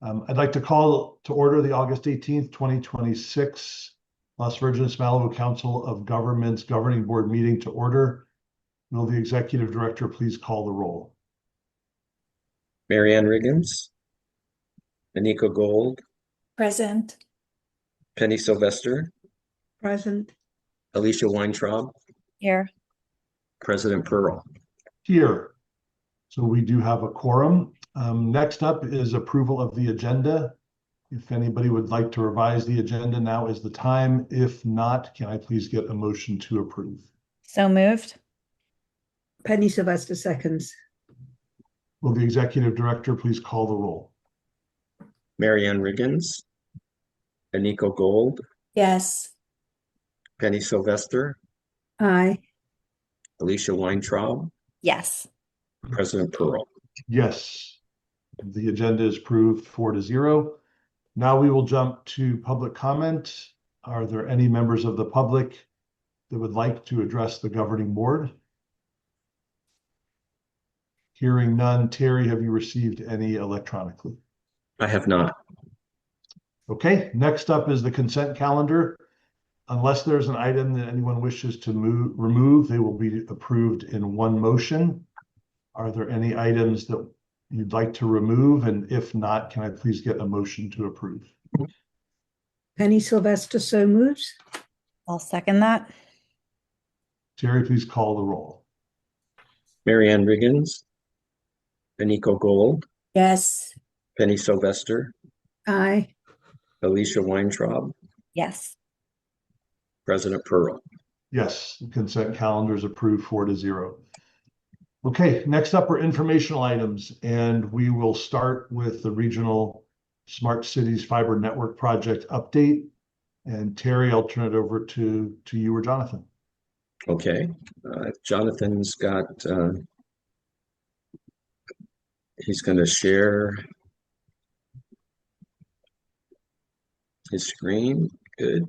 I'd like to call to order the August 18th, 2026 Las Virgenes-Malibu Council of Governments Governing Board meeting to order. Will the Executive Director please call the roll? Marianne Riggins, Aniko Gold, Present. Penny Sylvester, Present. Alicia Weintraub, Here. President Pearl. Here. So we do have a quorum. Next up is approval of the agenda. If anybody would like to revise the agenda, now is the time. If not, can I please get a motion to approve? So moved. Penny Sylvester seconds. Will the Executive Director please call the roll? Marianne Riggins, Aniko Gold, Yes. Penny Sylvester, Aye. Alicia Weintraub, Yes. President Pearl. Yes. The agenda is approved 4-0. Now we will jump to public comment. Are there any members of the public that would like to address the governing board? Hearing none. Terry, have you received any electronically? I have not. Okay, next up is the consent calendar. Unless there's an item that anyone wishes to remove, they will be approved in one motion. Are there any items that you'd like to remove? And if not, can I please get a motion to approve? Penny Sylvester so moves. I'll second that. Terry, please call the roll. Marianne Riggins, Aniko Gold, Yes. Penny Sylvester, Aye. Alicia Weintraub, Yes. President Pearl. Yes, the consent calendar is approved 4-0. Okay, next up are informational items, and we will start with the Regional Smart Cities Fiber Network Project update. And Terry, I'll turn it over to you or Jonathan. Okay, Jonathan's got, he's going to share his screen. Good.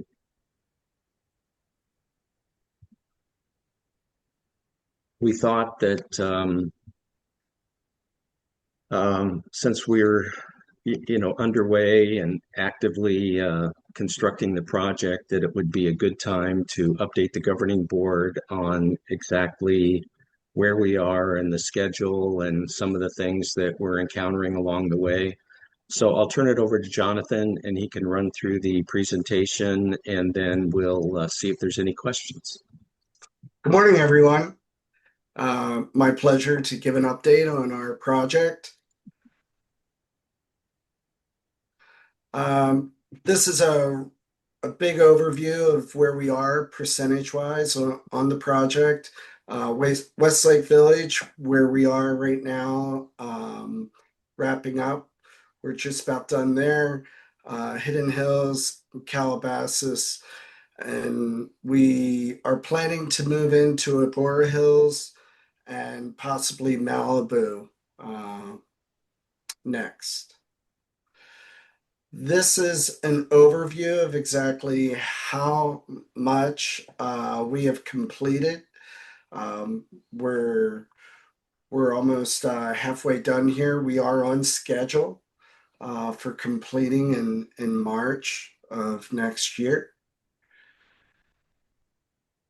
We thought that since we're underway and actively constructing the project, that it would be a good time to update the governing board on exactly where we are and the schedule and some of the things that we're encountering along the way. So I'll turn it over to Jonathan and he can run through the presentation and then we'll see if there's any questions. Good morning, everyone. My pleasure to give an update on our project. This is a big overview of where we are percentage-wise on the project. Westlake Village, where we are right now, wrapping up. We're just about done there. Hidden Hills, Calabasas, and we are planning to move into Agoura Hills and possibly Malibu next. This is an overview of exactly how much we have completed. We're almost halfway done here. We are on schedule for completing in March of next year.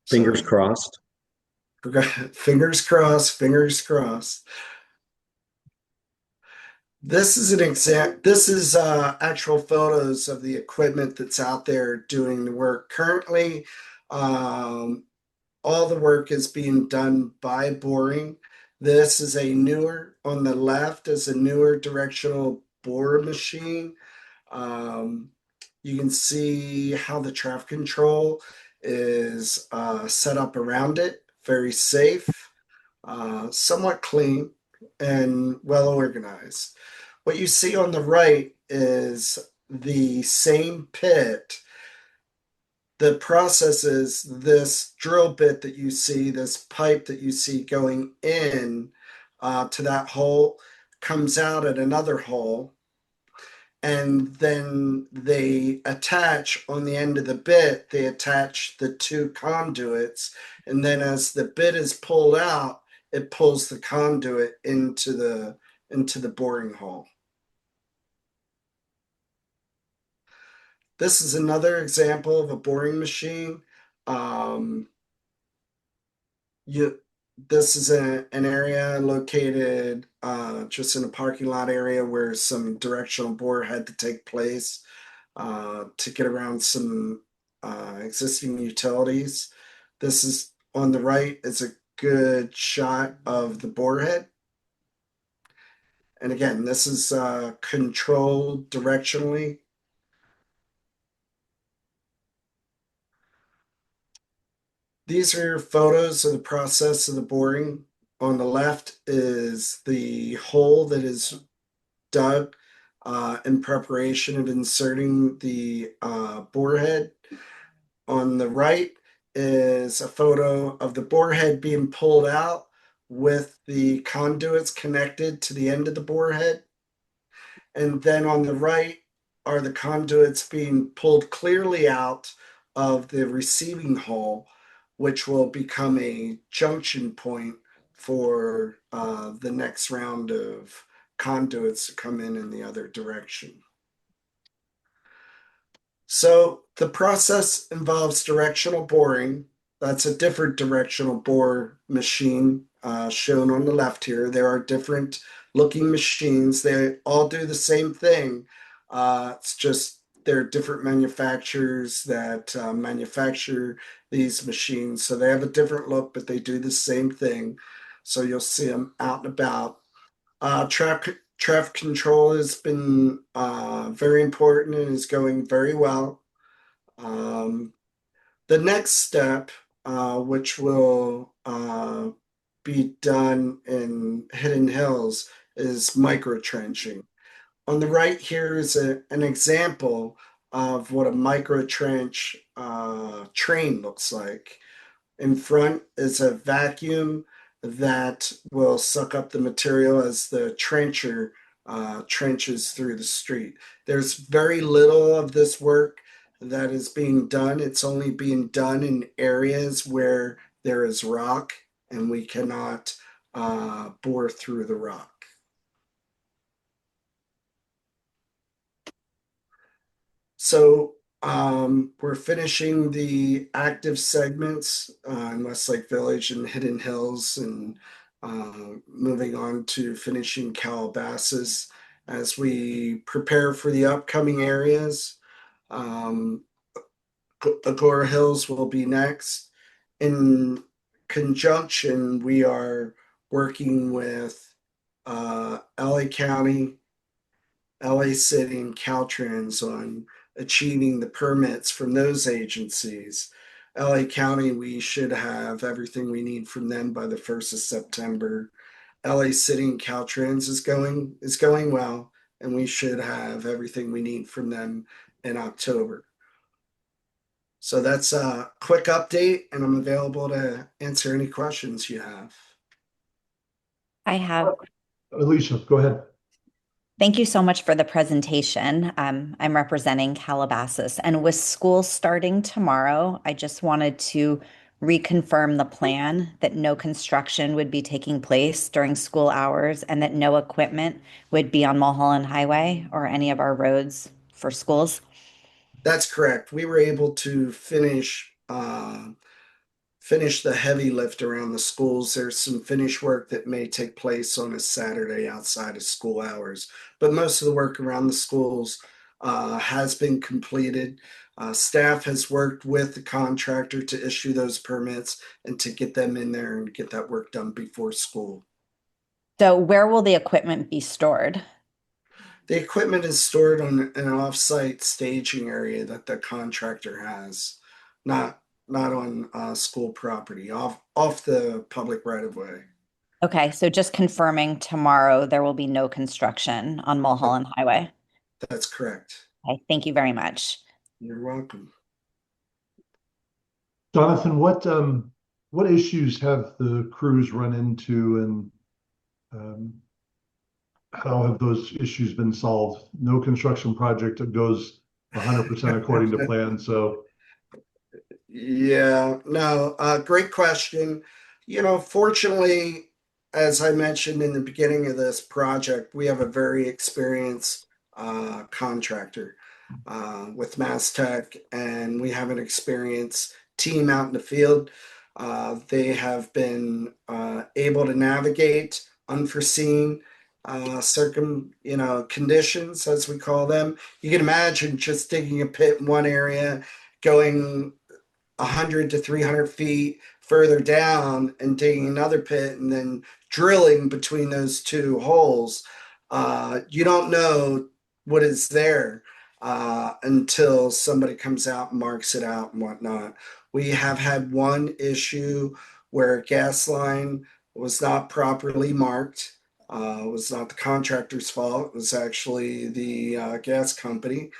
Fingers crossed. Fingers crossed, fingers crossed. This is actual photos of the equipment that's out there doing the work. Currently, all the work is being done by boring. This is on the left is a newer directional bore machine. You can see how the traffic control is set up around it. Very safe, somewhat clean, and well organized. What you see on the right is the same pit. The process is this drill bit that you see, this pipe that you see going in to that hole, comes out at another hole, and then they attach on the end of the bit, they attach the two conduits, and then as the bit is pulled out, it pulls the conduit into the boring hole. This is another example of a boring machine. You, this is an area located just in a parking lot area where some directional bore had to take place to get around some existing utilities. This is on the right is a good shot of the bore head. And again, this is controlled directionally. These are photos of the process of the boring. On the left is the hole that is dug in preparation of inserting the bore head. On the right is a photo of the bore head being pulled out with the conduits connected to the end of the bore head. And then on the right are the conduits being pulled clearly out of the receiving hole, which will become a junction point for the next round of conduits to come in the other direction. So the process involves directional boring. That's a different directional bore machine shown on the left here. There are different looking machines. They all do the same thing. It's just there are different manufacturers that manufacture these machines. So they have a different look, but they do the same thing. So you'll see them out and about. Traffic control has been very important and is going very well. The next step, which will be done in Hidden Hills, is micro trenching. On the right here is an example of what a micro trench train looks like. In front is a vacuum that will suck up the material as the trencher trenches through the street. There's very little of this work that is being done. It's only being done in areas where there is rock and we cannot bore through the rock. So we're finishing the active segments in Westlake Village and Hidden Hills and moving on to finishing Calabasas as we prepare for the upcoming areas. Agoura Hills will be next. In conjunction, we are working with LA County, LA City, and Caltrans on achieving the permits from those agencies. LA County, we should have everything we need from them by the 1st of September. LA City and Caltrans is going well, and we should have everything we need from them in October. So that's a quick update, and I'm available to answer any questions you have. I have. Alicia, go ahead. Thank you so much for the presentation. I'm representing Calabasas, and with school starting tomorrow, I just wanted to reconfirm the plan that no construction would be taking place during school hours and that no equipment would be on Mulholland Highway or any of our roads for schools. That's correct. We were able to finish the heavy lift around the schools. There's some finish work that may take place on a Saturday outside of school hours, but most of the work around the schools has been completed. Staff has worked with the contractor to issue those permits and to get them in there and get that work done before school. So where will the equipment be stored? The equipment is stored on an off-site staging area that the contractor has, not on school property, off the public right-of-way. Okay, so just confirming tomorrow there will be no construction on Mulholland Highway. That's correct. Okay, thank you very much. You're welcome. Jonathan, what issues have the crews run into, and how have those issues been solved? No construction project that goes 100% according to plan. So Yeah, no, great question. Fortunately, as I mentioned in the beginning of this project, we have a very experienced contractor with Mass Tech, and we have an experienced team out in the field. They have been able to navigate unforeseen conditions, as we call them. You can imagine just digging a pit in one area, going 100 to 300 feet further down and digging another pit and then drilling between those two holes. You don't know what is there until somebody comes out and marks it out and whatnot. We have had one issue where a gas line was not properly marked. It was not the contractor's fault. It was actually the gas company.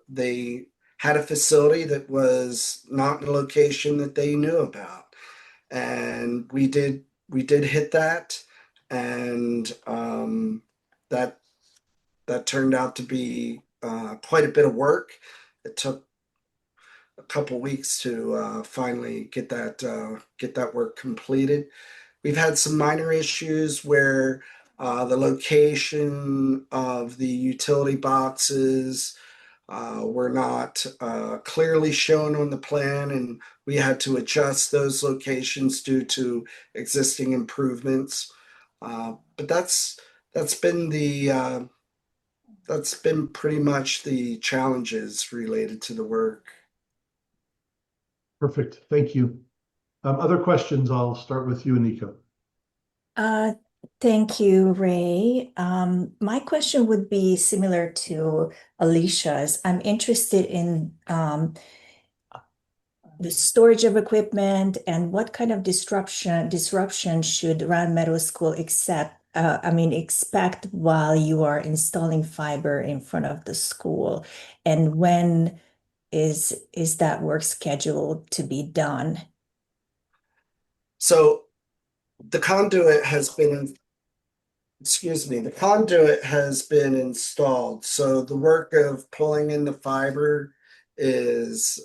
They had a facility that was not in a location that they knew about, and we did hit that, and that turned out to be quite a bit of work. It took a couple weeks to finally get that work completed. We've had some minor issues where the location of the utility boxes were not clearly shown on the plan, and we had to adjust those locations due to existing improvements. But that's been pretty much the challenges related to the work. Perfect. Thank you. Other questions? I'll start with you, Nico. Thank you, Ray. My question would be similar to Alicia's. I'm interested in the storage of equipment and what kind of disruption should Round Meadow School expect while you are installing fiber in front of the school, and when is that work scheduled to be done? So the conduit has been installed. So the work of pulling in the fiber is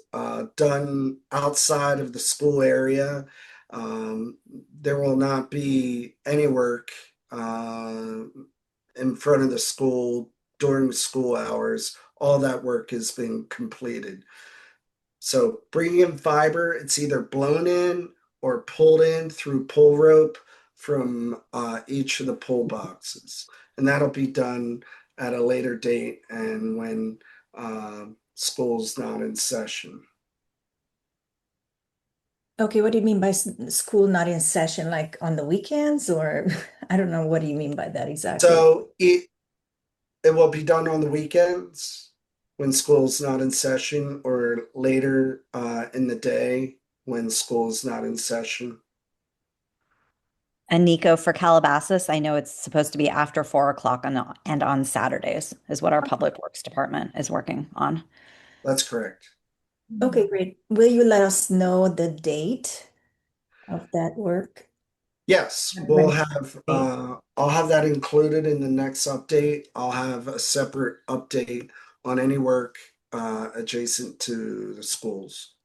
done outside of the school area. There will not be any work in front of the school during school hours. All that work has been completed. So bringing in fiber, it's either blown in or pulled in through pull rope from each of the pull boxes. And that'll be done at a later date and when school's not in session. Okay, what do you mean by school not in session? Like on the weekends, or I don't know, what do you mean by that exactly? So it will be done on the weekends when school's not in session, or later in the day when school's not in session. And Nico, for Calabasas, I know it's supposed to be after 4 o'clock and on Saturdays is what our Public Works Department is working on. That's correct. Okay, great. Will you let us know the date of that work? Yes, I'll have that included in the next update. I'll have a separate update on any work adjacent to the schools.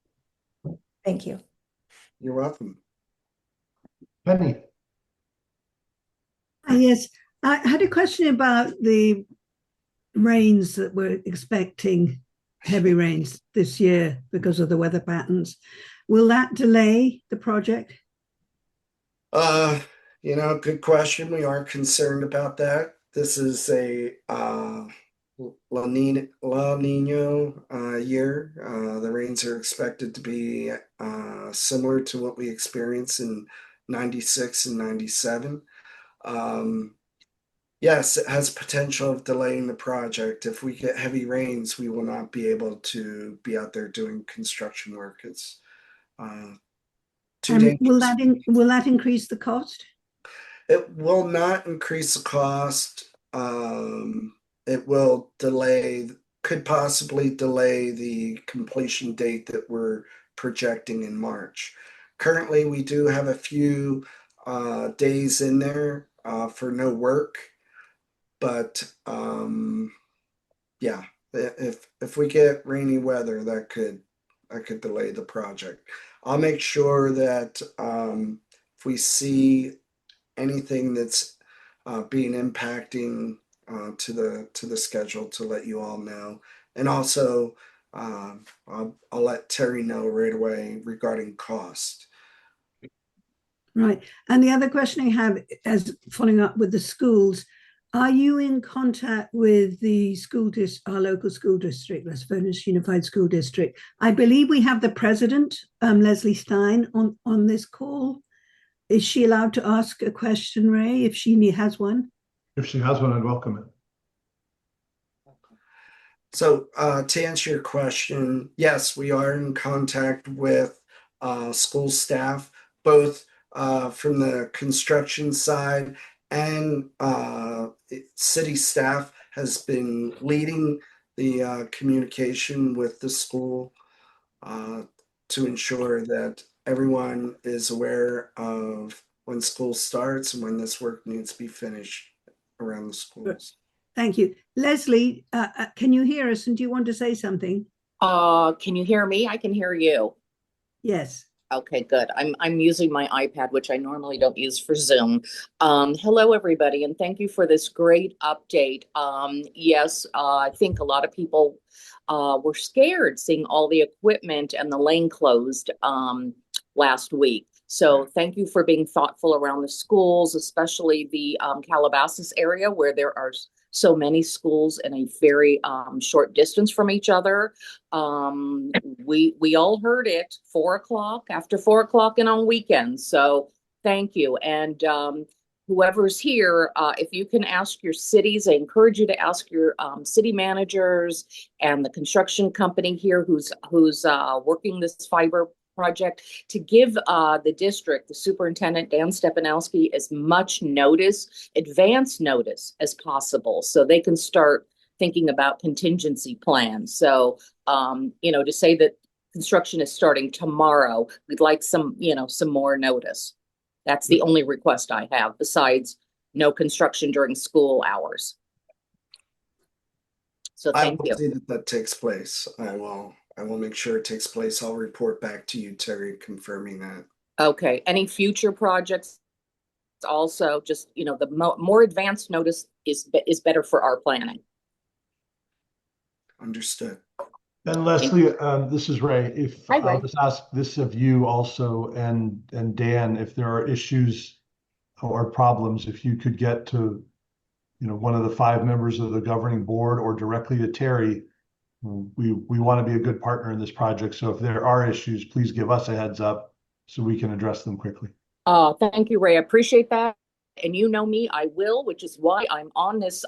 Thank you. You're welcome. Penny. Yes, I had a question about the rains that we're expecting, heavy rains this year because of the weather patterns. Will that delay the project? Good question. We are concerned about that. This is a La Nino year. The rains are expected to be similar to what we experienced in 96 and 97. Yes, it has potential of delaying the project. If we get heavy rains, we will not be able to be out there doing construction work. It's too dangerous. Will that increase the cost? It will not increase the cost. It will could possibly delay the completion date that we're projecting in March. Currently, we do have a few days in there for no work, but yeah, if we get rainy weather, that could delay the project. I'll make sure that if we see anything that's being impacting to the schedule to let you all know. And also, I'll let Terry know right away regarding cost. Right. And the other question I have, as following up with the schools, are you in contact with the our local school district, Las Vegas Unified School District? I believe we have the president, Leslie Stein, on this call. Is she allowed to ask a question, Ray, if she has one? If she has one, I'd welcome it. So to answer your question, yes, we are in contact with school staff, both from the construction side, and city staff has been leading the communication with the school to ensure that everyone is aware of when school starts and when this work needs to be finished around the schools. Thank you. Leslie, can you hear us, and do you want to say something? Can you hear me? I can hear you. Yes. Okay, good. I'm using my iPad, which I normally don't use for Zoom. Hello, everybody, and thank you for this great update. Yes, I think a lot of people were scared seeing all the equipment and the lane closed last week. So thank you for being thoughtful around the schools, especially the Calabasas area where there are so many schools in a very short distance from each other. We all heard it, 4 o'clock, after 4 o'clock and on weekends. So thank you. And whoever's here, if you can ask your cities, I encourage you to ask your city managers and the construction company here who's working this fiber project to give the district, the superintendent, Dan Stepanowski, as much notice, advance notice as possible so they can start thinking about contingency plans. So, to say that construction is starting tomorrow, we'd like some more notice. That's the only request I have besides no construction during school hours. So thank you. I will see that takes place. I will make sure it takes place. I'll report back to you, Terry, confirming that. Okay. Any future projects? Also, just the more advanced notice is better for our planning. Understood. And Leslie, this is Ray. If Hi, Ray. I'll just ask this of you also, and Dan, if there are issues or problems, if you could get to, one of the 5 members of the governing board or directly to Terry. We want to be a good partner in this project. So if there are issues, please give us a heads up so we can address them quickly. Thank you, Ray. I appreciate that. And you know me, I will, which is why I'm on this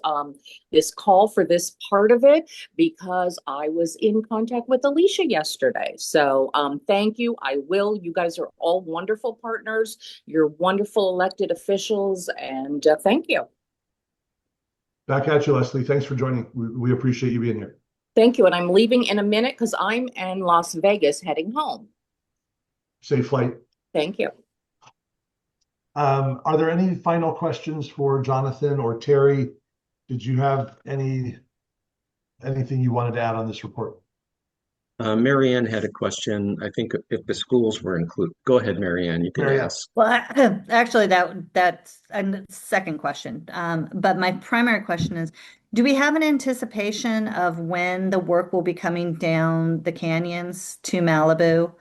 call for this part of it, because I was in contact with Alicia yesterday. So thank you. I will. You guys are all wonderful partners. You're wonderful elected officials, and thank you. Back at you, Leslie. Thanks for joining. We appreciate you being here. Thank you. And I'm leaving in a minute because I'm in Las Vegas heading home. Safe flight. Thank you. Are there any final questions for Jonathan or Terry? Did you have anything you wanted to add on this report? Marianne had a question. I think if the schools were included. Go ahead, Marianne. You can ask. Well, actually, that's a second question. But my primary question is, do we have an anticipation of when the work will be coming down the canyons to Malibu?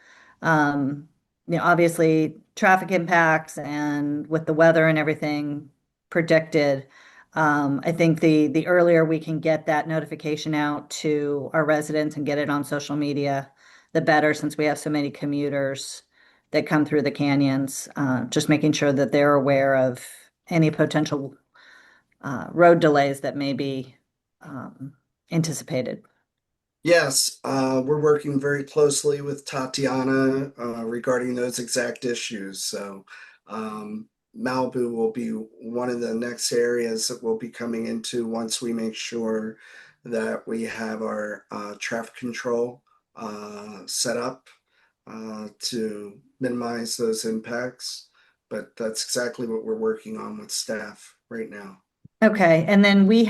Obviously, traffic impacts and with the weather and everything predicted, I think the earlier we can get that notification out to our residents and get it on social media, the better, since we have so many commuters that come through the canyons, just making sure that they're aware of any potential road delays that may be anticipated. Yes, we're working very closely with Tatiana regarding those exact issues. So Malibu will be one of the next areas that we'll be coming into once we make sure that we have our traffic control set up to minimize those impacts. But that's exactly what we're working on with staff right now. Okay, and then we do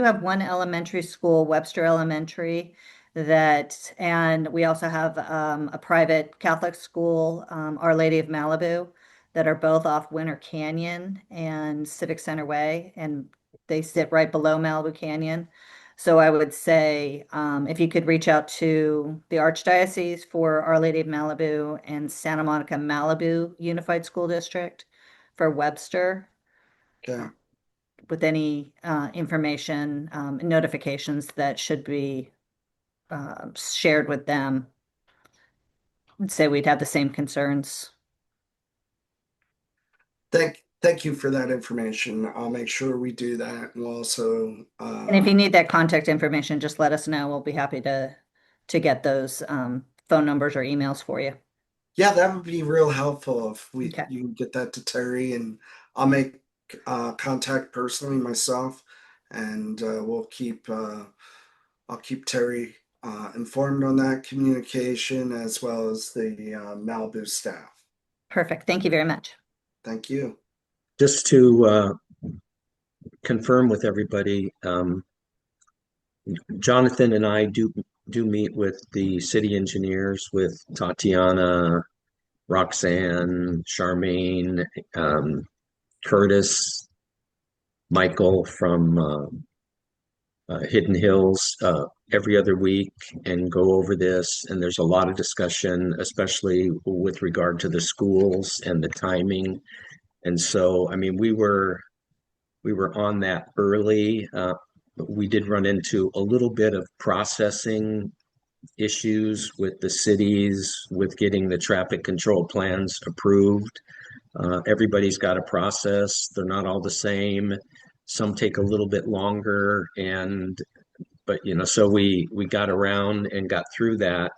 have one elementary school, Webster Elementary, and we also have a private Catholic school, Our Lady of Malibu, that are both off Winter Canyon and Civic Center Way, and They sit right below Malibu Canyon. So I would say if you could reach out to the Archdiocese for Our Lady of Malibu and Santa Monica Malibu Unified School District for Webster Okay. with any information and notifications that should be shared with them. I'd say we'd have the same concerns. Thank you for that information. I'll make sure we do that. And we'll also And if you need that contact information, just let us know. We'll be happy to get those phone numbers or emails for you. yeah, that would be real helpful if Okay. you can get that to Terry, and I'll make contact personally myself, and I'll keep Terry informed on that communication as well as the Malibu staff. Perfect. Thank you very much. Thank you. Just to confirm with everybody, Jonathan and I do meet with the city engineers, with Tatiana, Roxanne, Charmaine, Curtis, Michael from Hidden Hills every other week and go over this. And there's a lot of discussion, especially with regard to the schools and the timing. And so, I mean, we were on that early. We did run into a little bit of processing issues with the cities, with getting the traffic control plans approved. Everybody's got a process. They're not all the same. Some take a little bit longer, but so we got around and got through that.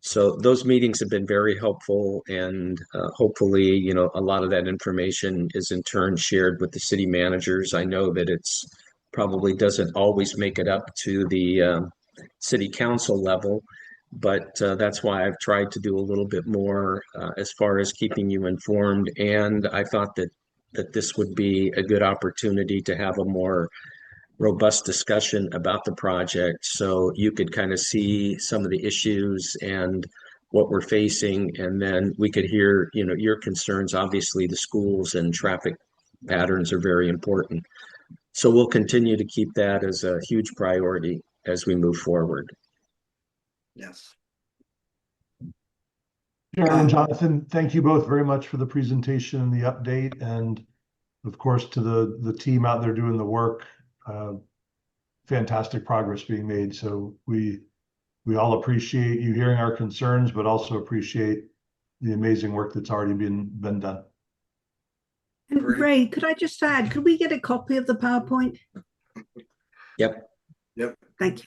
So those meetings have been very helpful, and hopefully, a lot of that information is in turn shared with the city managers. I know that it's probably doesn't always make it up to the city council level, but that's why I've tried to do a little bit more as far as keeping you informed. And I thought that this would be a good opportunity to have a more robust discussion about the project, so you could kind of see some of the issues and what we're facing, and then we could hear your concerns. Obviously, the schools and traffic patterns are very important, so we'll continue to keep that as a huge priority as we move forward. Yes. Sharon and Jonathan, thank you both very much for the presentation and the update, and of course to the team out there doing the work. Fantastic progress being made. So we all appreciate you hearing our concerns, but also appreciate the amazing work that's already been done. And Great. Ray, could I just add, could we get a copy of the PowerPoint? Yep. Thank you.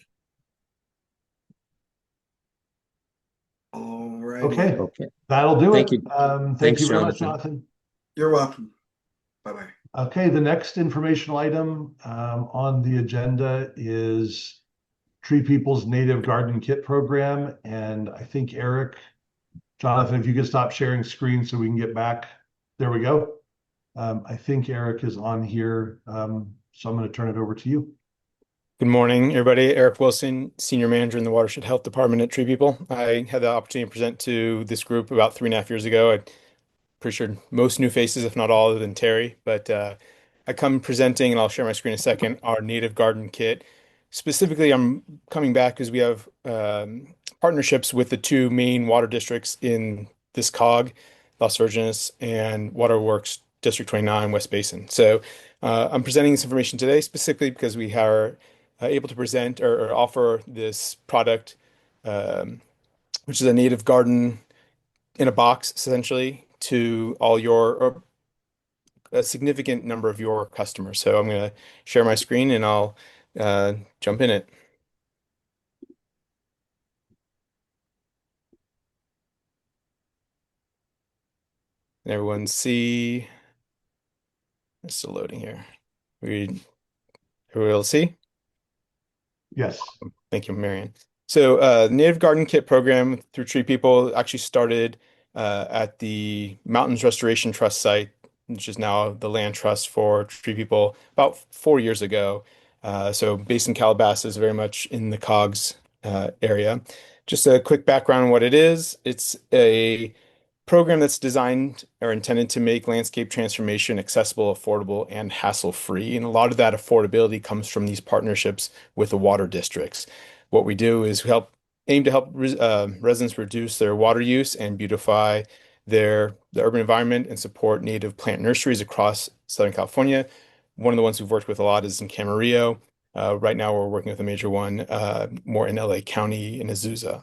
All right. Okay, Okay. that'll do Thank it. you. Thank Thanks, you very much, Jonathan. Jonathan. You're welcome. Bye-bye. Okay, the next informational item on the agenda is Tree People's Native Garden Kit Program. And I think Eric, Jonathan, if you could stop sharing screen so we can get back. There we go. I think Eric is on here. So I'm going to turn it over to you. Good morning, everybody. Eric Wilson, Senior Manager in the Watershed Health Department at Tree People. I had the opportunity to present to this group about 3.5 years ago. I'm pretty sure most new faces, if not all, other than Terry. But I come presenting, and I'll share my screen in a second, our native garden kit. Specifically, I'm coming back because we have partnerships with the two main water districts in this COG, Las Virgenes and Waterworks District 29, West Basin. So I'm presenting this information today specifically because we are able to present or offer this product, which is a native garden in a box, essentially, to all your, or a significant number of your customers. So I'm going to share my screen and I'll jump in it. And everyone see, it's still loading here. Everyone will see? Yes. Thank you, Marion. So Native Garden Kit program through Tree People actually started at the Mountains Restoration Trust site, which is now the land trust for Tree People, about 4 years ago. So based in Calabasas, very much in the COGS area. Just a quick background on what it is. It's a program that's designed or intended to make landscape transformation accessible, affordable, and hassle-free. And a lot of that affordability comes from these partnerships with the water districts. What we do is aim to help residents reduce their water use and beautify the urban environment and support native plant nurseries across Southern California. One of the ones we've worked with a lot is in Camarillo. Right now, we're working with a major one more in LA County in Azusa.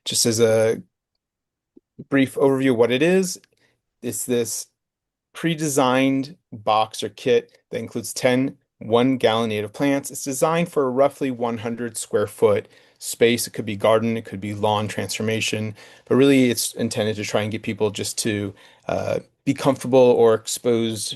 Just as a brief overview of what it is, it's this pre-designed box or kit that includes 10 1-gallon native plants. It's designed for a roughly 100 square foot space. It could be garden, it could be lawn transformation, but really it's intended to try and get people just to be comfortable or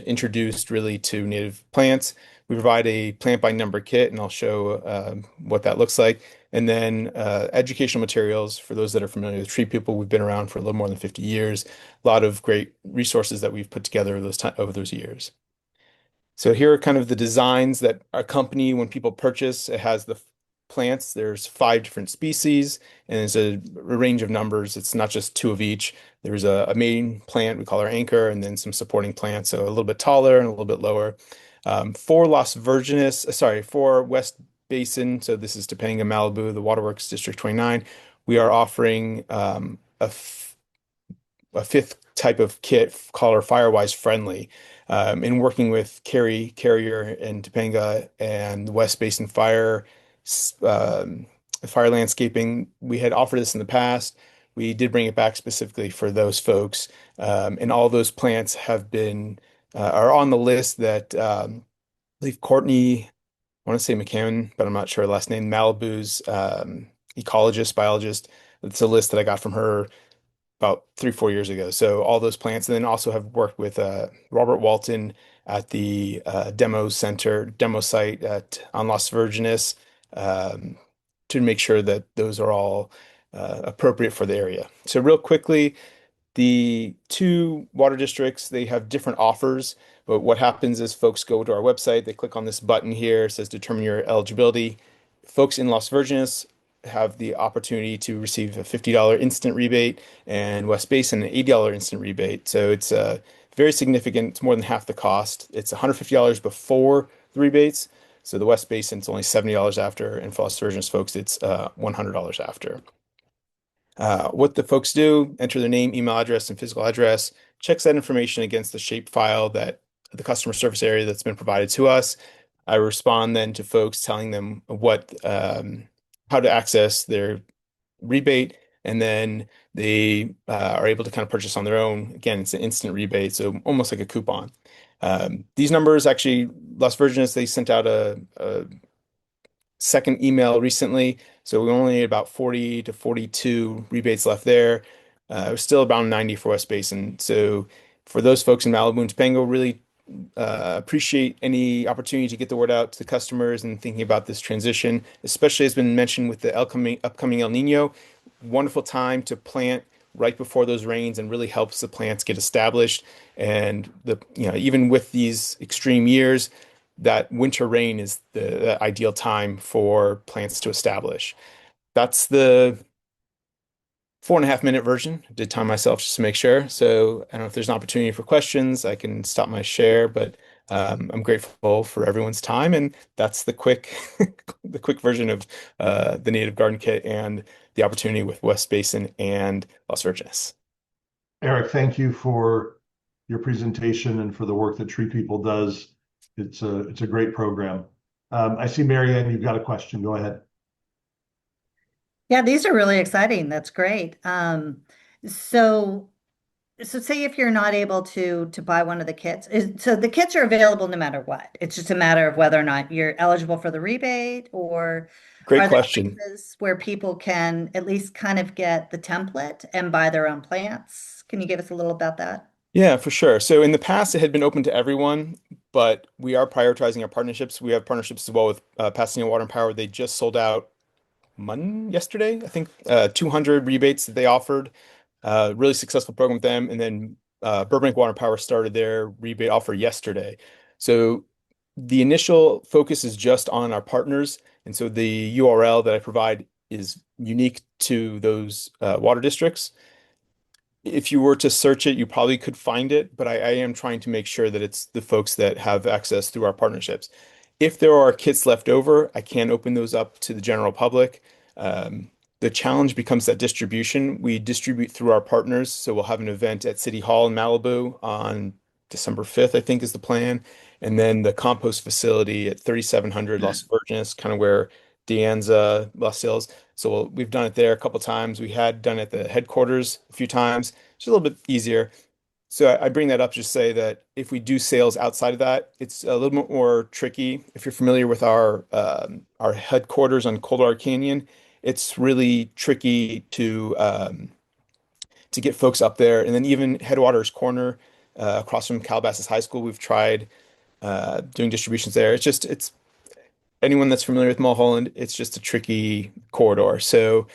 introduced really to native plants. We provide a plant by number kit, and I'll show what that looks like. And then educational materials for those that are familiar with Tree People. We've been around for a little more than 50 years. A lot of great resources that we've put together over those years. So here are kind of the designs that accompany when people purchase. It has the plants. There's 5 different species, and there's a range of numbers. It's not just 2 of each. There's a main plant we call our anchor, and then some supporting plants, so a little bit taller and a little bit lower. For for West Basin, so this is Topanga, Malibu, the Waterworks District 29, we are offering a fifth type of kit called our Firewise Friendly. In working with Carrier and Topanga and the West Basin Fire Landscaping, we had offered this in the past. We did bring it back specifically for those folks, and all those plants are on the list that I believe Courtney, I want to say McCammon, but I'm not sure her last name, Malibu's ecologist, biologist. It's a list that I got from her about 3-4 years ago. So all those plants, and then also have worked with Robert Walton at the demo site on Las Virgenes to make sure that those are all appropriate for the area. So real quickly, the 2 water districts, they have different offers, but what happens is folks go to our website, they click on this button here, it says determine your eligibility. Folks in Las Virgenes have the opportunity to receive a $50 instant rebate, and West Basin an $80 instant rebate. So it's very significant. It's more than half the cost. It's $150 before the rebates. So the West Basin, it's only $70 after, and for Las Virgenes folks, it's $100 after. What the folks do, enter their name, email address, and physical address, checks that information against the shape file that the customer service area that's been provided to us. I respond then to folks telling them how to access their rebate, and then they are able to kind of purchase on their own. Again, it's an instant rebate, so almost like a coupon. These numbers, actually, Las Virgenes, they sent out a second email recently, so we only need about 40 to 42 rebates left there. We're still about 90 for West Basin. So for those folks in Malibu and Topanga, really appreciate any opportunity to get the word out to the customers and thinking about this transition, especially as been mentioned with the upcoming El Nino. Wonderful time to plant right before those rains, and really helps the plants get established. And even with these extreme years, that winter rain is the ideal time for plants to establish. That's the 4.5-minute version. I did time myself just to make sure. So I don't know if there's an opportunity for questions. I can stop my share, but I'm grateful for everyone's time. And that's the quick version of the Native Garden Kit and the opportunity with West Basin and Las Virgenes. Eric, thank you for your presentation and for the work that Tree People does. It's a great program. I see Marianne, you've got a question. Go ahead. Yeah, these are really exciting. That's great. So say if you're not able to buy one of the kits, so the kits are available no matter what. It's just a matter of whether or not you're eligible for the rebate, or Great are there question. places where people can at least kind of get the template and buy their own plants? Can you give us a little about that? Yeah, for sure. So in the past, it had been open to everyone, but we are prioritizing our partnerships. We have partnerships as well with Pasadena Water and Power. They just sold out yesterday, I think, 200 rebates that they offered. Really successful program with them. And then Burbank Water and Power started their rebate offer yesterday. So the initial focus is just on our partners. And so the URL that I provide is unique to those water districts. if you were to search it, you probably could find it, but I am trying to make sure that it's the folks that have access through our partnerships. If there are kits left over, I can open those up to the general public. The challenge becomes that distribution. We distribute through our partners, so we'll have an event at City Hall in Malibu on December 5th, I think is the plan. And then the compost facility at 3700 Las Virgenes, kind of where Deanne's Los Hills. So we've done it there a couple times. We had done it at the headquarters a few times. It's a little bit easier. So I bring that up just to say that if we do sales outside of that, it's a little bit more tricky. If you're familiar with our headquarters on Coldwater Canyon, it's really tricky to get folks up there. And then even Headwaters Corner across from Calabasas High School, we've tried doing distributions there. It's anyone that's familiar with Mulholland, it's just a tricky corridor. So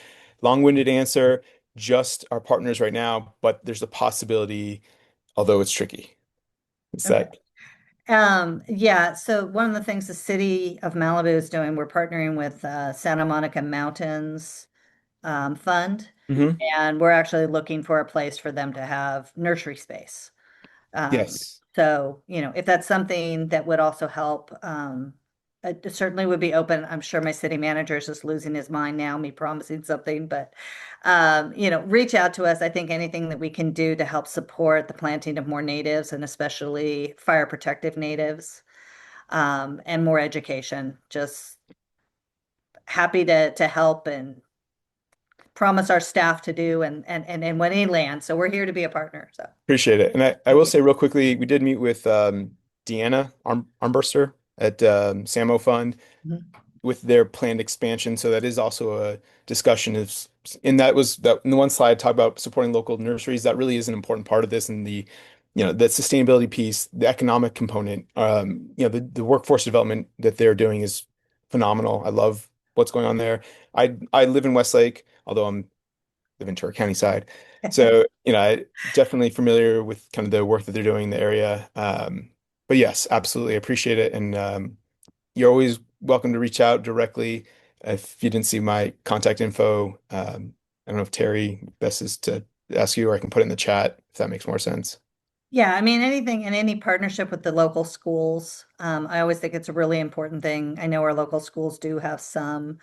long-winded answer, just our partners right now, but there's a possibility, although it's tricky. Is Okay. that Yeah, so one of the things the city of Malibu is doing, we're partnering with Santa Monica Mountains Fund, Mhm. and we're actually looking for a place for them to have nursery space. Yes. So, if that's something that would also help, I certainly would be open. I'm sure my city manager is just losing his mind now, me promising something, but, reach out to us. I think anything that we can do to help support the planting of more natives and especially fire protective natives, and more education, just happy to help and promise our staff to do and when he lands. So we're here to be a partner. So Appreciate it. And I will say real quickly, we did meet with Deanna Armbruster at Samo Fund Mhm. with their planned expansion. So that is also a discussion of, and that was that in the one slide talk about supporting local nurseries. That really is an important part of this, and the sustainability piece, the economic component, the workforce development that they're doing is phenomenal. I love what's going on there. I live in Westlake, although I'm the Ventura County side. So, I definitely familiar with kind of the work that they're doing in the area. But yes, absolutely appreciate it. And you're always welcome to reach out directly if you didn't see my contact info. I don't know if Terry best is to ask you, or I can put it in the chat if that makes more sense. Yeah, I mean, anything in any partnership with the local schools, I always think it's a really important thing. I know our local schools do have some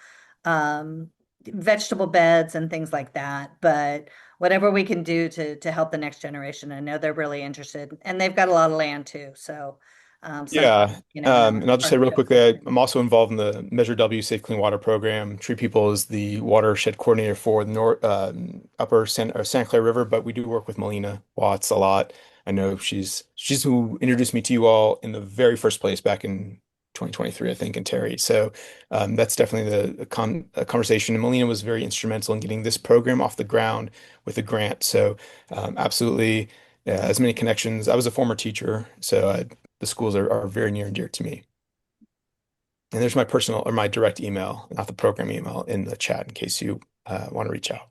vegetable beds and things like that, but whatever we can do to help the next generation, I know they're really interested, and they've got a lot of land too. So, Yeah. And I'll just say real partnership. quickly, I'm also involved in the Measure W Safe Clean Water program. Tree People is the watershed coordinator for the upper Santa Clara River, but we do work with Melina Watts a lot. I know she's who introduced me to you all in the very first place back in 2023, I think, and Terry. So that's definitely a conversation. And Melina was very instrumental in getting this program off the ground with a grant. So absolutely, as many connections. I was a former teacher, so the schools are very near and dear to me. And there's my personal or my direct email, not the program email, in the chat in case you want to reach out.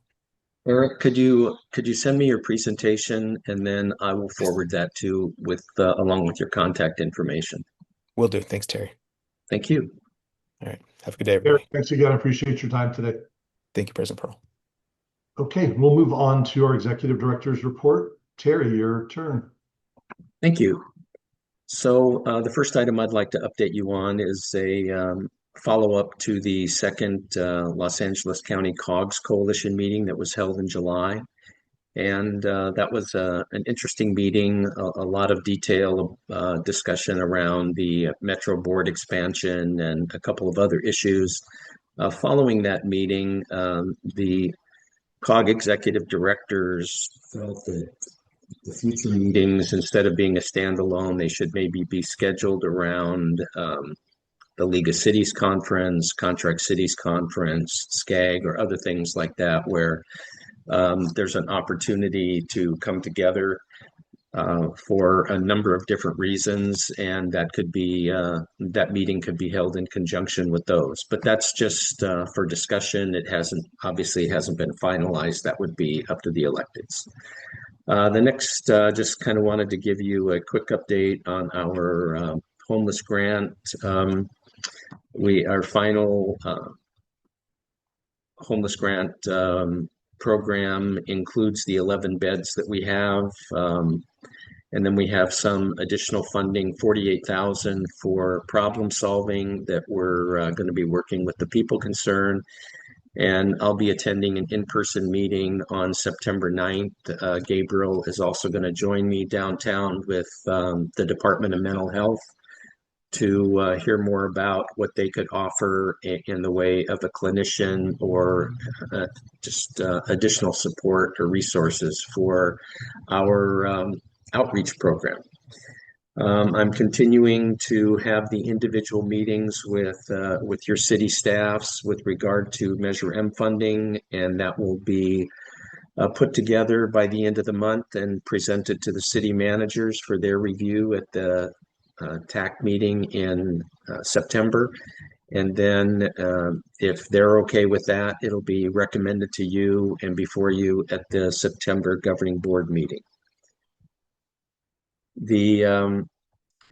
Eric, could you send me your presentation and then I will forward that to with along with your contact information. Will do. Thanks, Terry. Thank you. All right. Have a good day, Eric, everybody. thanks again. I appreciate your time today. Thank you, President Pearl. Okay, we'll move on to our executive director's report. Terry, your turn. Thank you. So the first item I'd like to update you on is a follow-up to the second Los Angeles County COGS Coalition meeting that was held in July. And that was an interesting meeting, a lot of detail discussion around the Metro Board expansion and a couple of other issues. Following that meeting, the COG executive directors felt that the future meetings, instead of being a standalone, they should maybe be scheduled around the League of Cities Conference, Contract Cities Conference, SCAG, or other things like that, where there's an opportunity to come together for a number of different reasons, and that could be that meeting could be held in conjunction with those. But that's just for discussion. It obviously hasn't been finalized. That would be up to the electeds. The next, just kind of wanted to give you a quick update on our homeless grant. Our final homeless grant program includes the 11 beds that we have. And then we have some additional funding, 48,000 for problem solving that we're going to be working with the people concerned. And I'll be attending an in-person meeting on September 9th. Gabriel is also going to join me downtown with the Department of Mental Health to hear more about what they could offer in the way of a clinician or just additional support or resources for our outreach program. I'm continuing to have the individual meetings with your city staffs with regard to Measure M funding, and that will be put together by the end of the month and presented to the city managers for their review at the TAC meeting in September. And then if they're okay with that, it'll be recommended to you and before you at the September governing board meeting. The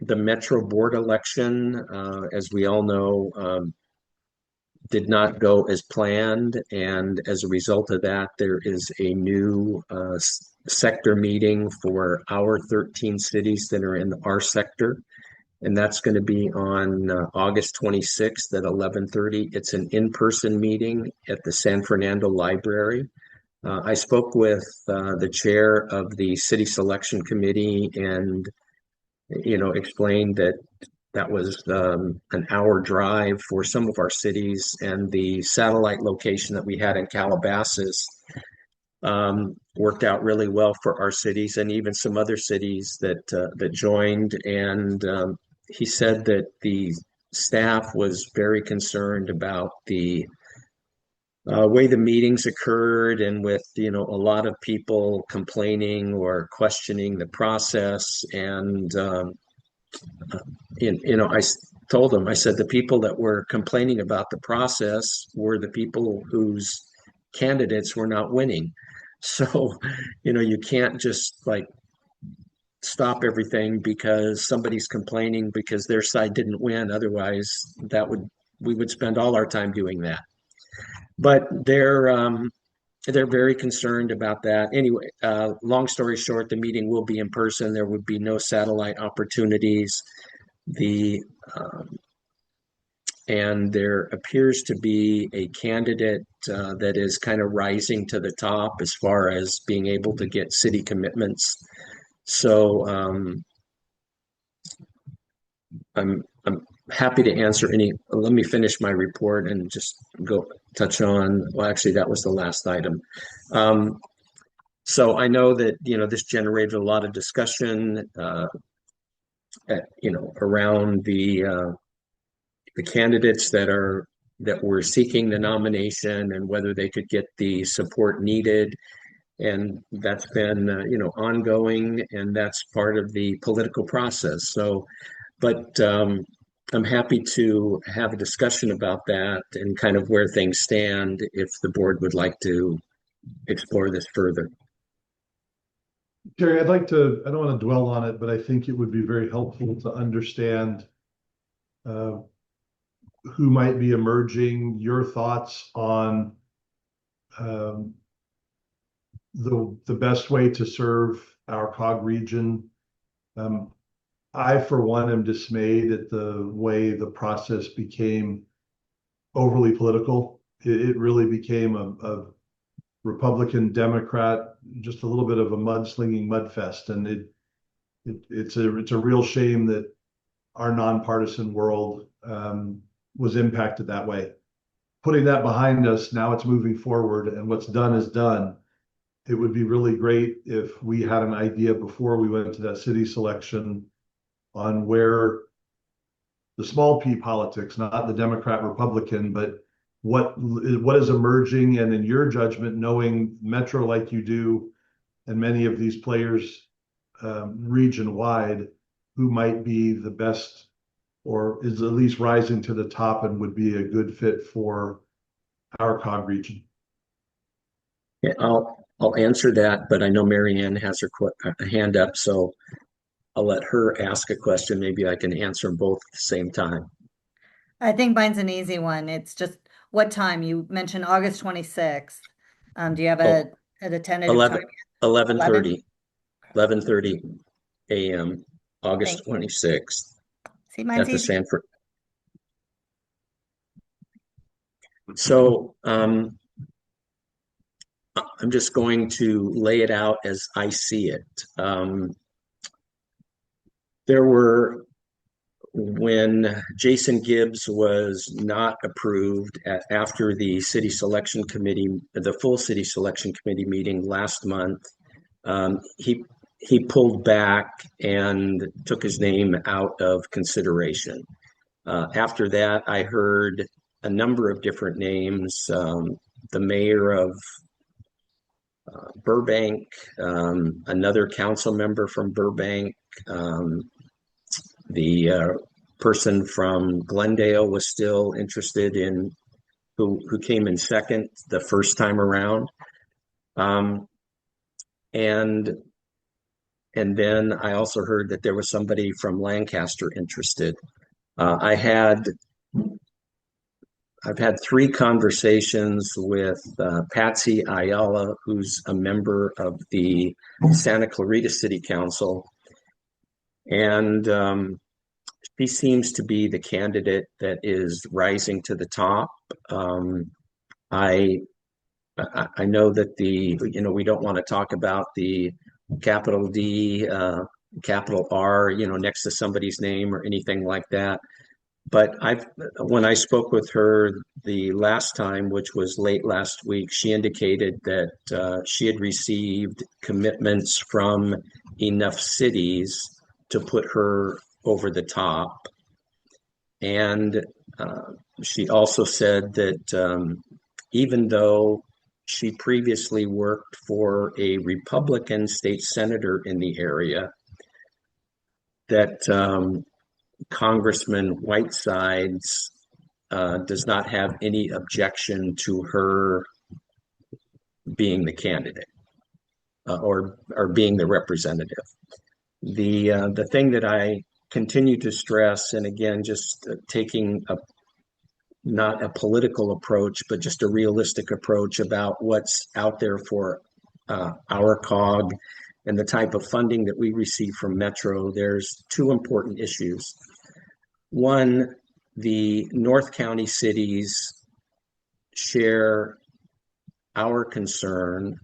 Metro Board election, as we all know, did not go as planned. And as a result of that, there is a new sector meeting for our 13 cities that are in our sector. And that's going to be on August 26th at 11:30. It's an in-person meeting at the San Fernando Library. I spoke with the chair of the city selection committee and, explained that that was an hour drive for some of our cities, and the satellite location that we had in Calabasas worked out really well for our cities and even some other cities that joined. And he said that the staff was very concerned about the way the meetings occurred, and with a lot of people complaining or questioning the process. And I told them, I said, the people that were complaining about the process were the people whose candidates were not winning. So you can't just stop everything because somebody's complaining because their side didn't win. Otherwise, we would spend all our time doing that. But they're very concerned about that. Anyway, long story short, the meeting will be in person. There would be no satellite opportunities. And there appears to be a candidate that is kind of rising to the top as far as being able to get city commitments. So I'm happy to answer any. Let me finish my report and just go touch on. Well, actually, that was the last item. So I know that this generated a lot of discussion, around the candidates that were seeking the nomination and whether they could get the support needed. And that's been ongoing, and that's part of the political process. So, but I'm happy to have a discussion about that and kind of where things stand if the board would like to explore this further. Jerry, I don't want to dwell on it, but I think it would be very helpful to understand who might be emerging, your thoughts on the best way to serve our COG region. I, for one, am dismayed at the way the process became overly political. It really became a Republican, Democrat, just a little bit of a mudslinging mudfest, and it's a real shame that our nonpartisan world was impacted that way. Putting that behind us, now it's moving forward, and what's done is done. It would be really great if we had an idea before we went to that city selection on where the small p politics, not the Democrat Republican, but what is emerging, and in your judgment, knowing Metro like you do and many of these players region wide, who might be the best or is at least rising to the top and would be a good fit for our COG region. Yeah, I'll answer that, but I know Mary Ann has her hand up, so I'll let her ask a question. Maybe I can answer them both at the same time. I think mine's an easy one. It's just what time? You mentioned August 26th. Do you have Oh, a tentative time? 11:30 a.m. August Thank you. 26th See, mine's at the easy. Sanford. So I'm just going to lay it out as I see it. There were, when Jason Gibbs was not approved after the city selection committee, the full city selection committee meeting last month, he pulled back and took his name out of consideration. After that, I heard a number of different names. The mayor of Burbank, another council member from Burbank, the person from Glendale was still interested in, who came in second the first time around. And then I also heard that there was somebody from Lancaster interested. I've had 3 conversations with Patsy Ayala, who's a member of the Santa Clarita City Council. And she seems to be the candidate that is rising to the top. I know that we don't want to talk about the capital D, capital R, next to somebody's name or anything like that. But when I spoke with her the last time, which was late last week, she indicated that she had received commitments from enough cities to put her over the top. And she also said that even though she previously worked for a Republican state senator in the area, that Congressman Whitesides does not have any objection to her being the candidate or being the representative. The thing that I continue to stress, and again, just taking not a political approach, but just a realistic approach about what's out there for our COG and the type of funding that we receive from Metro, there's 2 important issues. One, the North County cities share our concern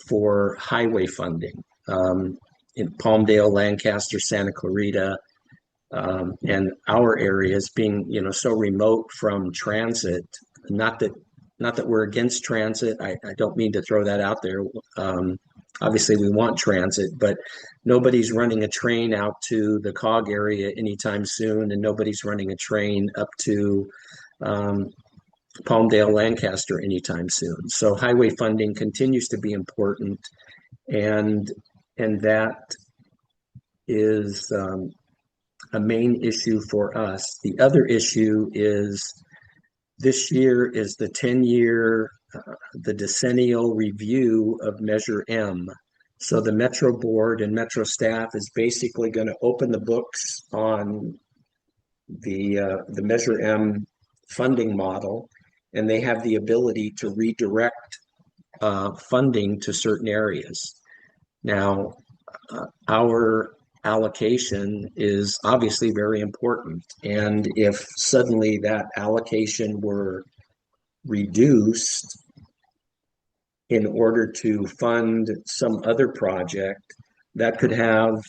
for highway funding. In Palmdale, Lancaster, Santa Clarita, and our areas being, so remote from transit. Not that we're against transit. I don't mean to throw that out there. Obviously, we want transit, but nobody's running a train out to the COG area anytime soon, and nobody's running a train up to Palmdale, Lancaster anytime soon. So highway funding continues to be important, and that is a main issue for us. The other issue is this year is the 10-year, the decennial review of Measure M. So the Metro Board and Metro staff is basically going to open the books on the Measure M funding model, and they have the ability to redirect funding to certain areas. Now, our allocation is obviously very important, and if suddenly that allocation were reduced in order to fund some other project, that could have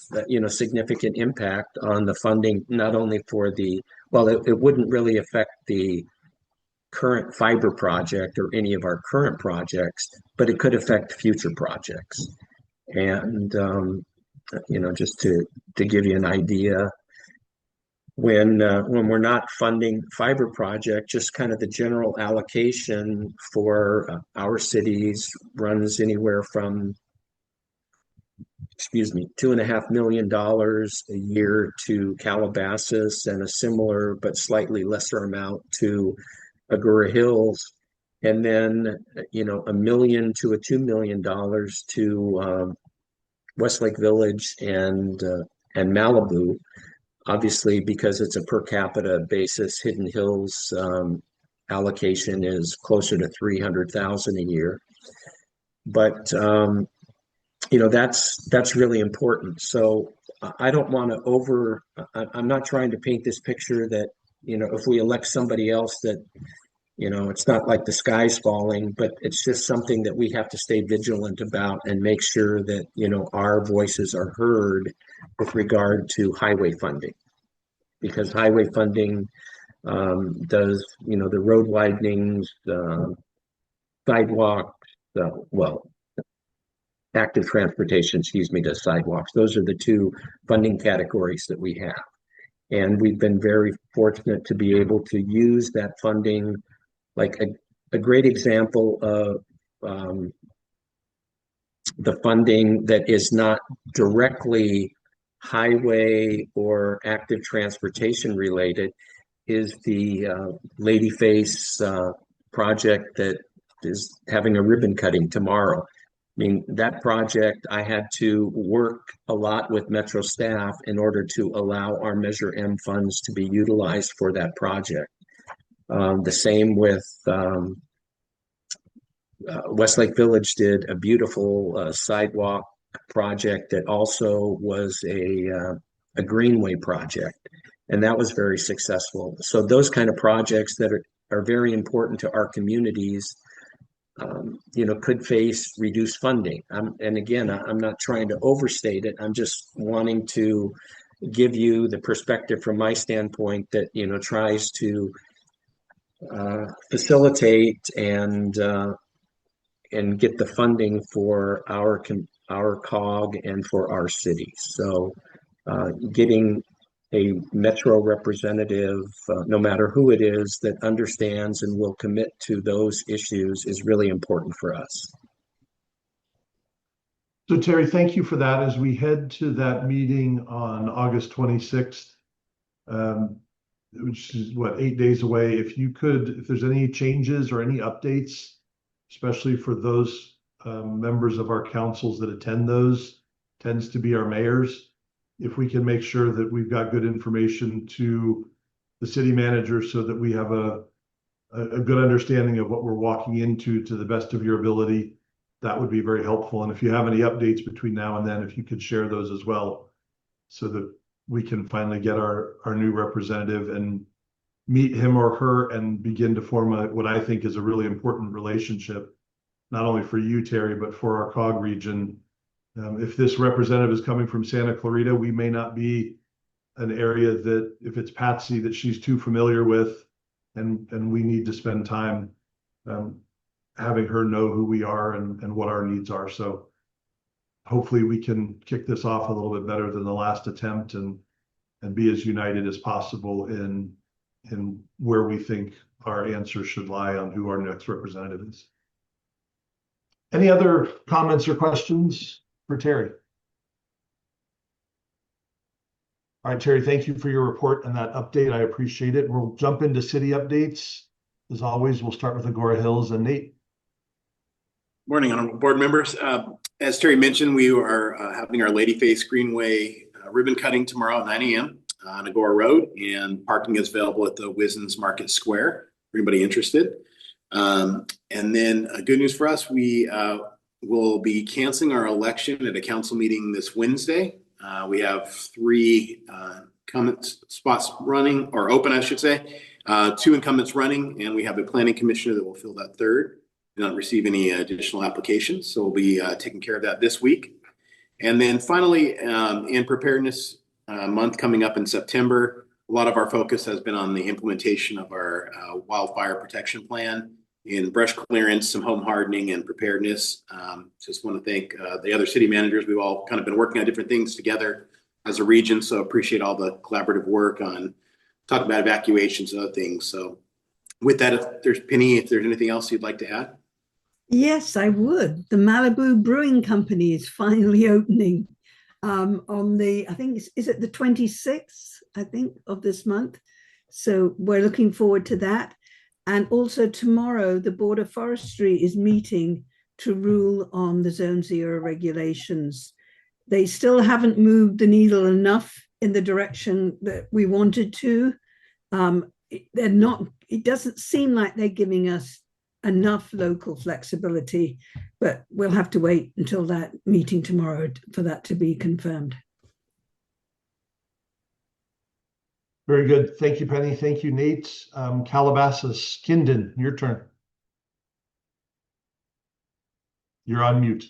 significant impact on the funding, not only for it wouldn't really affect the current fiber project or any of our current projects, but it could affect future projects. And just to give you an idea, when we're not funding fiber project, just kind of the general allocation for our cities runs anywhere from, $2.5 million a year to Calabasas, and a similar but slightly lesser amount to Agoura Hills, and then $1 million to $2 million to Westlake Village and Malibu. Obviously, because it's a per capita basis, Hidden Hills allocation is closer to $300,000 a year. but that's really important. So I don't want to I'm not trying to paint this picture that, if we elect somebody else that, it's not like the sky's falling, but it's just something that we have to stay vigilant about and make sure that, our voices are heard with regard to highway funding. Because highway funding does, the road widenings, sidewalks, active transportation, does sidewalks. Those are the two funding categories that we have. And we've been very fortunate to be able to use that funding. Like a great example of the funding that is not directly highway or active transportation related is the Ladyface project that is having a ribbon cutting tomorrow. I mean, that project, I had to work a lot with Metro staff in order to allow our Measure M funds to be utilized for that project. The same with Westlake Village did a beautiful sidewalk project that also was a greenway project, and that was very successful. So those kind of projects that are very important to our communities, could face reduced funding. And again, I'm not trying to overstate it. I'm just wanting to give you the perspective from my standpoint that, tries to facilitate and get the funding for our COG and for our city. So getting a Metro representative, no matter who it is, that understands and will commit to those issues is really important for us. So Terry, thank you for that. As we head to that meeting on August 26th, which is 8 days away, if there's any changes or any updates, especially for those members of our councils that attend those, tends to be our mayors. If we can make sure that we've got good information to the city manager so that we have a good understanding of what we're walking into to the best of your ability, that would be very helpful. And if you have any updates between now and then, if you could share those as well, so that we can finally get our new representative and meet him or her and begin to form what I think is a really important relationship, not only for you, Terry, but for our COG region. If this representative is coming from Santa Clarita, we may not be an area that, if it's Patsy, that she's too familiar with, and we need to spend time having her know who we are and what our needs are. So hopefully we can kick this off a little bit better than the last attempt and be as united as possible in where we think our answer should lie on who our next representative is. Any other comments or questions for Terry? All right, Terry, thank you for your report and that update. I appreciate it. We'll jump into city updates. As always, we'll start with Agoura Hills and Nate. Morning, honorable board members. As Terry mentioned, we are having our Ladyface Greenway ribbon cutting tomorrow at 9 a.m. on Agoura Road, and parking is available at the Wisden's Market Square for anybody interested. And then good news for us, we will be canceling our election at a council meeting this Wednesday. We have 3 incumbent spots running, or open, I should say. 2 incumbents running, and we have a planning commissioner that will fill that third. Did not receive any additional applications, so we'll be taking care of that this week. And then finally, in preparedness month coming up in September, a lot of our focus has been on the implementation of our wildfire protection plan in brush clearance, some home hardening, and preparedness. Just want to thank the other city managers. We've all kind of been working on different things together as a region, so appreciate all the collaborative work on talking about evacuations and other things. So with that, if there's anything else you'd like to add? Yes, I would. The Malibu Brewing Company is finally opening on the, I think, is it the 26th, I think, of this month. So we're looking forward to that. And also tomorrow, the Board of Forestry is meeting to rule on the Zone 0 regulations. They still haven't moved the needle enough in the direction that we wanted to. It doesn't seem like they're giving us enough local flexibility, but we'll have to wait until that meeting tomorrow for that to be confirmed. Very good. Thank you, Penny. Thank you, Nate. Calabasas, Kindon, your turn. You're on mute.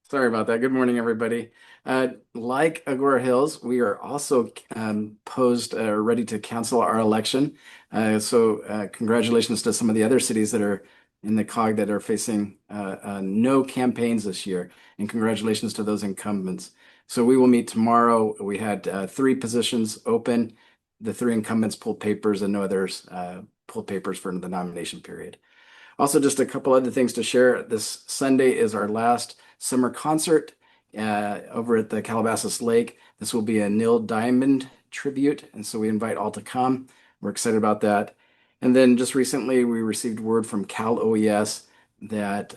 Sorry about that. Good morning, everybody. Like Agoura Hills, we are also ready to cancel our election. Congratulations to some of the other cities that are in the COG that are facing no campaigns this year, and congratulations to those incumbents. So we will meet tomorrow. We had 3 positions open. The 3 incumbents pulled papers, and no others pulled papers for the nomination period. Also, just a couple other things to share. This Sunday is our last summer concert over at the Calabasas Lake. This will be a Neil Diamond tribute, and so we invite all to come. We're excited about that. And then just recently, we received word from Cal OES that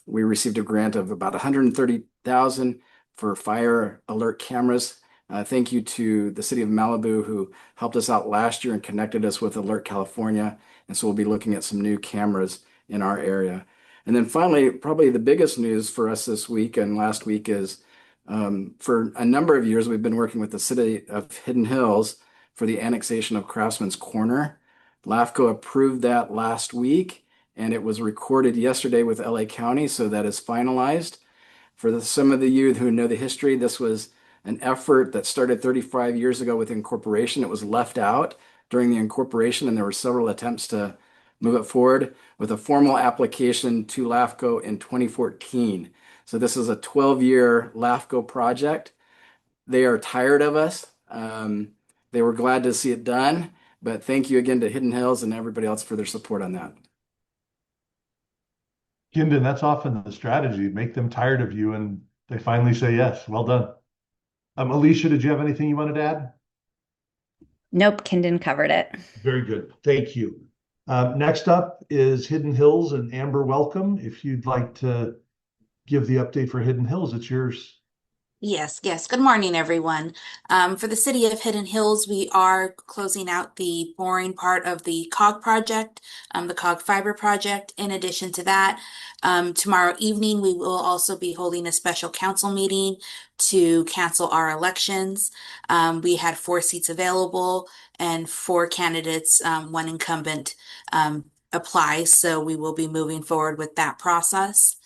we received a grant of about $130,000 for fire alert cameras. Thank you to the city of Malibu, who helped us out last year and connected us with Alert California. And so we'll be looking at some new cameras in our area. And then finally, probably the biggest news for us this week and last week is for a number of years, we've been working with the city of Hidden Hills for the annexation of Craftsman's Corner. LAFCO approved that last week, and it was recorded yesterday with LA County, so that is finalized. For some of you who know the history, this was an effort that started 35 years ago with incorporation. It was left out during the incorporation, and there were several attempts to move it forward with a formal application to LAFCO in 2014. So this is a 12-year LAFCO project. They are tired of us. They were glad to see it done, but thank you again to Hidden Hills and everybody else for their support on that. Kindon, that's often the strategy. Make them tired of you and they finally say yes. Well done. Alicia, did you have anything you wanted to add? Nope, Kindon covered it. Very good. Thank you. Next up is Hidden Hills, and Amber, welcome. If you'd like to give the update for Hidden Hills, it's yours. Yes, yes. Good morning, everyone. For the city of Hidden Hills, we are closing out the boring part of the COG project, the COG fiber project. In addition to that, tomorrow evening, we will also be holding a special council meeting to cancel our elections. We had 4 seats available and 4 candidates, 1 incumbent apply. So we will be moving forward with that process.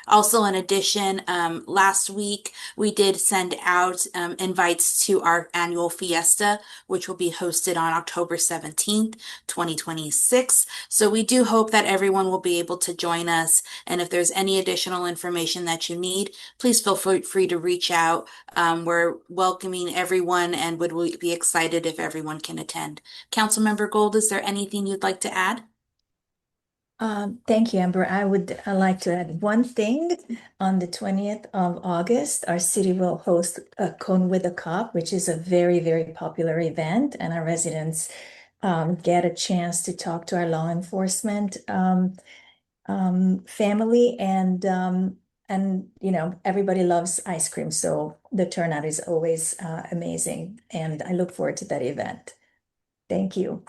Also, in addition, last week we did send out invites to our annual fiesta, which will be hosted on October 17th, 2026. So we do hope that everyone will be able to join us. And if there's any additional information that you need, please feel free to reach out. We're welcoming everyone and would be excited if everyone can attend. Councilmember Gold, is there anything you'd like to add? Thank you, Amber. I would like to add one thing. On the 20th of August, our city will host a Cone with a Cop, which is a very, very popular event, and our residents get a chance to talk to our law enforcement family, and everybody loves ice cream, so the turnout is always amazing, and I look forward to that event. Thank you.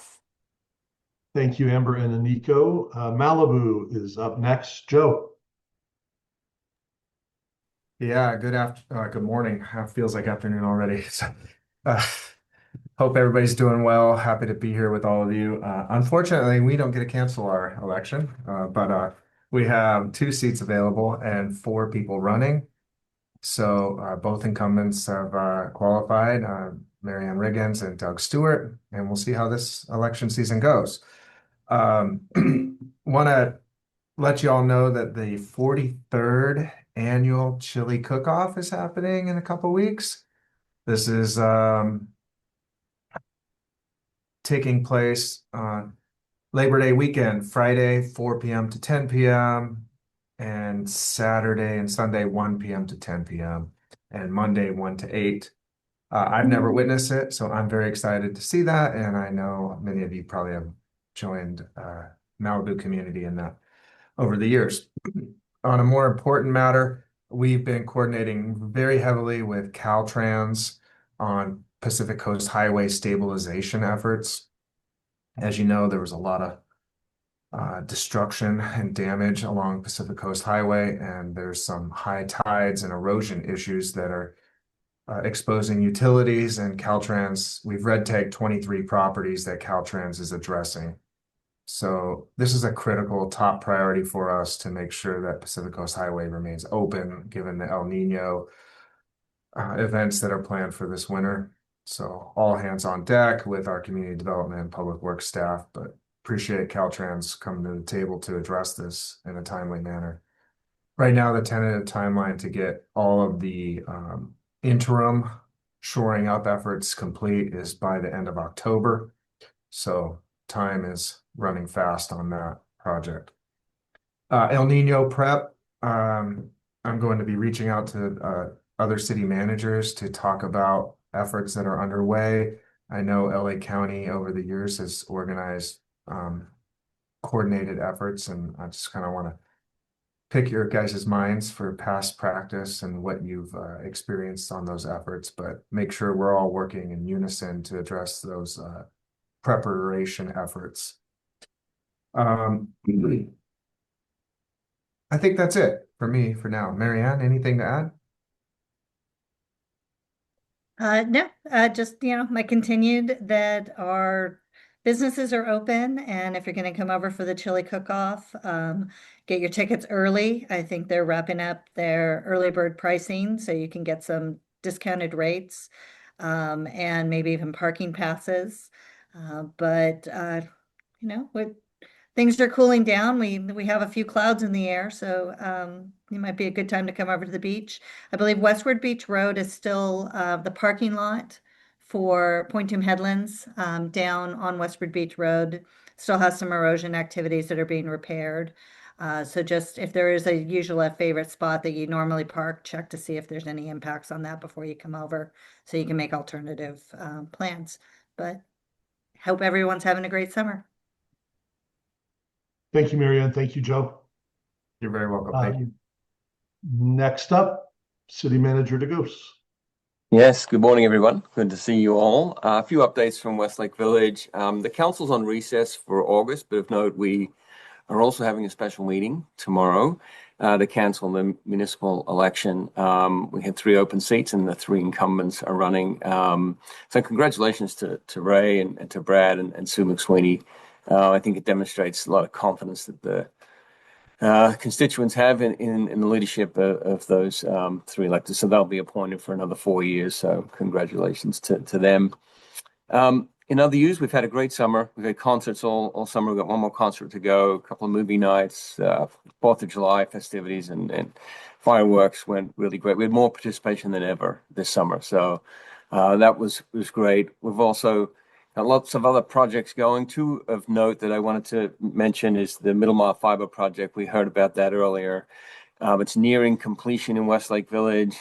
Thank you, Amber and Aniko. Malibu is up next. Joe. Yeah, good morning. Feels like afternoon already. So, hope everybody's doing well. Happy to be here with all of you. Unfortunately, we don't get to cancel our election, but we have 2 seats available and 4 people running. So both incumbents have qualified, Marianne Riggins and Doug Stewart, and we'll see how this election season goes. Want to let you all know that the 43rd annual chili cook-off is happening in a couple weeks. This is taking place on Labor Day weekend, Friday 4 p.m. to 10 p.m. and Saturday and Sunday 1 p.m. to 10 p.m. and Monday 1 to 8. I've never witnessed it, so I'm very excited to see that, and I know many of you probably have joined Malibu community in that over the years. On a more important matter, we've been coordinating very heavily with Caltrans on Pacific Coast Highway stabilization efforts. As you know, there was a lot of destruction and damage along Pacific Coast Highway, and there's some high tides and erosion issues that are exposing utilities, and Caltrans, we've red tagged 23 properties that Caltrans is addressing. So this is a critical top priority for us to make sure that Pacific Coast Highway remains open, given the El Nino events that are planned for this winter. So all hands on deck with our community development and public works staff, but appreciate Caltrans coming to the table to address this in a timely manner. Right now, the tentative timeline to get all of the interim shoring up efforts complete is by the end of October. So time is running fast on that project. El Nino prep, I'm going to be reaching out to other city managers to talk about efforts that are underway. I know LA County over the years has organized coordinated efforts, and I just kind of want to pick your guys' minds for past practice and what you've experienced on those efforts, but make sure we're all working in unison to address those preparation efforts. I think that's it for me for now. Marianne, anything to add? No, just, my continued that our businesses are open, and if you're going to come over for the chili cook-off, get your tickets early. I think they're wrapping up their early bird pricing, so you can get some discounted rates, and maybe even parking passes. But things are cooling down. We have a few clouds in the air, so it might be a good time to come over to the beach. I believe Westward Beach Road is still the parking lot for Point Tomb Headlands down on Westward Beach Road. Still has some erosion activities that are being repaired. So just if there is a favorite spot that you normally park, check to see if there's any impacts on that before you come over, so you can make alternative plans. But hope everyone's having a great summer. Thank you, Marianne. Thank you, Joe. You're very welcome. Thank you. Next up, City Manager DeGose. Yes, good morning, everyone. Good to see you all. A few updates from Westlake Village. The council's on recess for August, but of note, we are also having a special meeting tomorrow to cancel the municipal election. We had 3 open seats and the 3 incumbents are running. So congratulations to Ray and to Brad and Sue McSweeney. I think it demonstrates a lot of confidence that the constituents have in the leadership of those 3 electors. So they'll be appointed for another 4 years. So congratulations to them. In other news, we've had a great summer. We've had concerts all summer. We've got 1 more concert to go, a couple of movie nights, 4th of July festivities, and fireworks went really great. We had more participation than ever this summer. So that was great. We've also got lots of other projects going. 2 of note that I wanted to mention is the Middle Mile Fiber project. We heard about that earlier. It's nearing completion in Westlake Village.